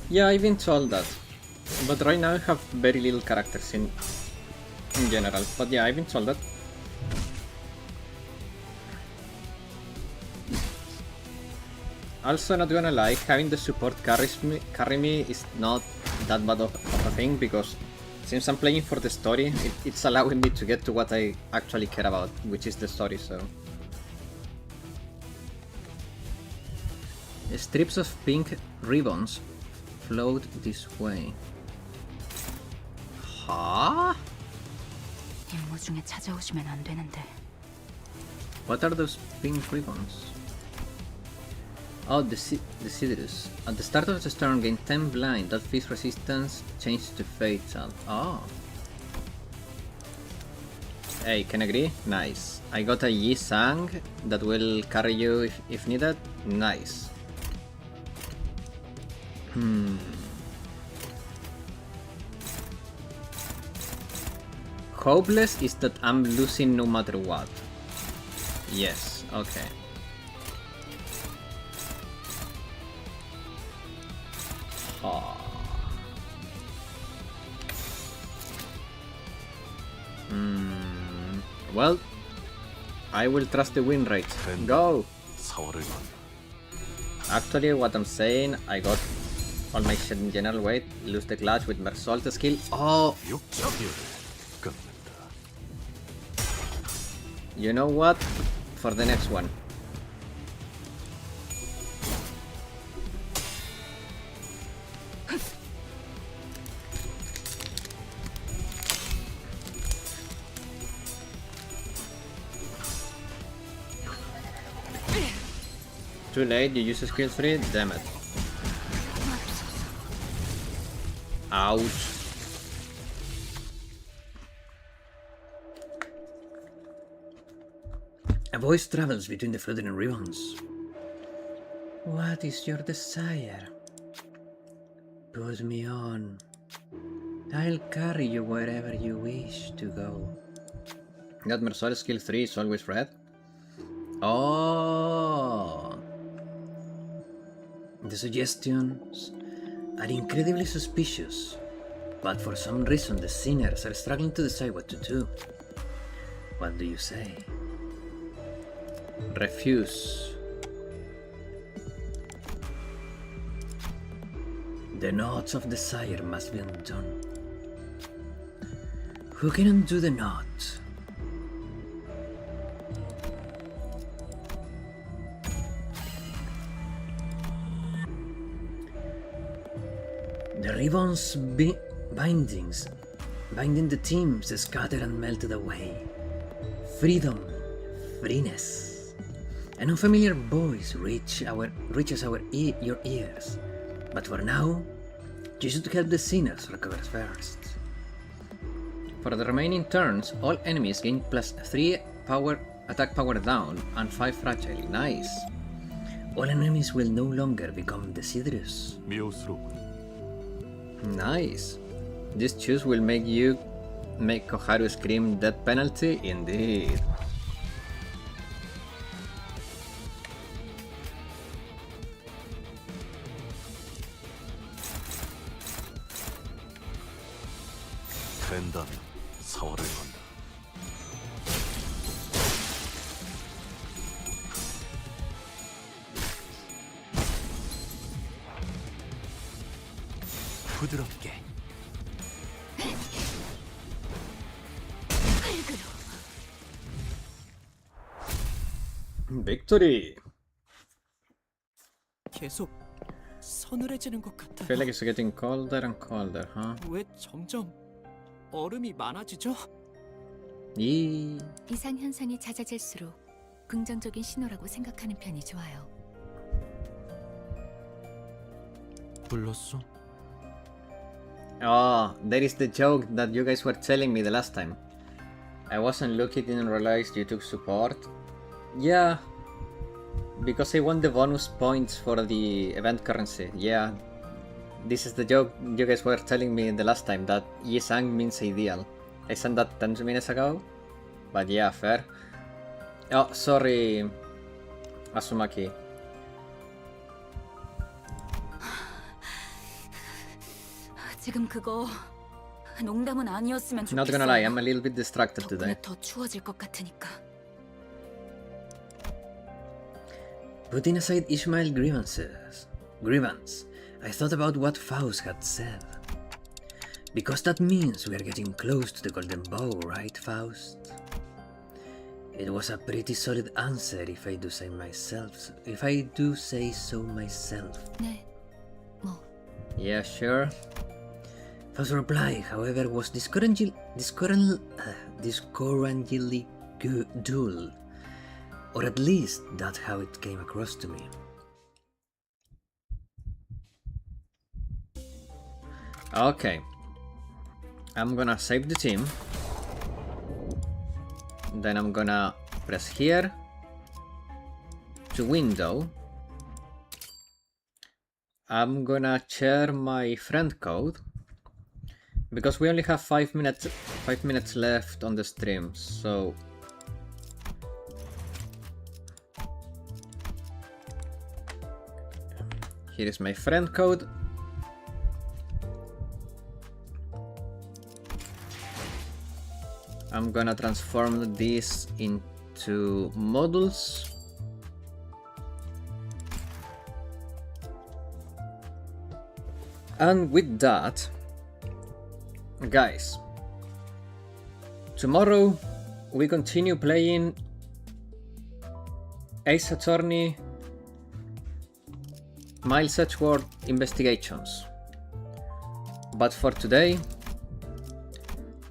Yeah, I've been told that. But right now I have very little characters in general. But yeah, I've been told that. Also, not gonna lie, having the support carry me is not that bad of a thing, because since I'm playing for the story, it's allowing me to get to what I actually care about, which is the story, so... Strips of pink ribbons float this way. Huh? 임무 중에 찾아오시면 안 되는데. What are those pink ribbons? Oh, the Sidrus. At the start of the storm, gain 10 blind. That feast resistance changes to fatal. Oh. Hey, can agree? Nice. I got a Yi Sang that will carry you if needed. Nice. Hopeless is that I'm losing no matter what. Yes, okay. Well, I will trust the win rate. Go! Actually, what I'm saying, I got all my shit in general. Wait, lose the clutch with Mersault skill. Oh! You know what? For the next one. Too late, you use skill 3, damn it. Ouch. A voice travels between the fluttering ribbons. What is your desire? Put me on. I'll carry you wherever you wish to go. That Mercedes skill 3 is always red. Oh. The suggestions are incredibly suspicious, but for some reason the sinners are struggling to decide what to do. What do you say? Refuse. The knots of desire must be undone. Who can undo the knot? The ribbons binding the teams scattered and melted away. Freedom, freeness. An unfamiliar voice reaches your ears. But for now, you should help the sinners recover first. For the remaining turns, all enemies gain +3 attack power down and 5 fragile. Nice. All enemies will no longer become deciduous. Nice. This choose will make Koharu scream death penalty indeed. 된다면 사활을 건다. 부드럽게. Victory! 계속 서늘해지는 것 같아. Feel like it's getting colder and colder, huh? 왜 점점 얼음이 많아지죠? 이상 현상이 잦아질수록 긍정적인 신호라고 생각하는 편이 좋아요. 불렀어? Oh, that is the joke that you guys were telling me the last time. I wasn't looking, didn't realize you took support. Yeah, because I won the bonus points for the event currency. Yeah, this is the joke you guys were telling me the last time, that Yisang means ideal. I sent that 10 minutes ago, but yeah, fair. Oh, sorry, Asumaki. 지금 그거 농담은 아니었으면 좋겠어요. Not gonna lie, I'm a little bit distracted today. 더 추워질 것 같으니까. Putting aside Ishmael's grievance, I thought about what Faust had said. Because that means we are getting close to the golden bow, right, Faust? It was a pretty solid answer if I do say so myself. 네, Yeah, sure. Faust's reply, however, was discouragingly dull. Or at least that's how it came across to me. Okay. I'm gonna save the team. Then I'm gonna press here to window. I'm gonna share my friend code because we only have 5 minutes left on the stream, so here is my friend code. I'm gonna transform this into modules. And with that, guys, tomorrow we continue playing Ace Attorney Miles Edgeworth Investigations. But for today,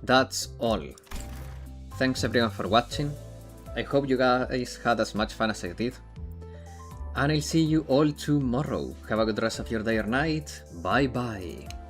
that's all. Thanks everyone for watching. I hope you guys had as much fun as I did. And I'll see you all tomorrow. Have a good rest of your day or night. Bye bye.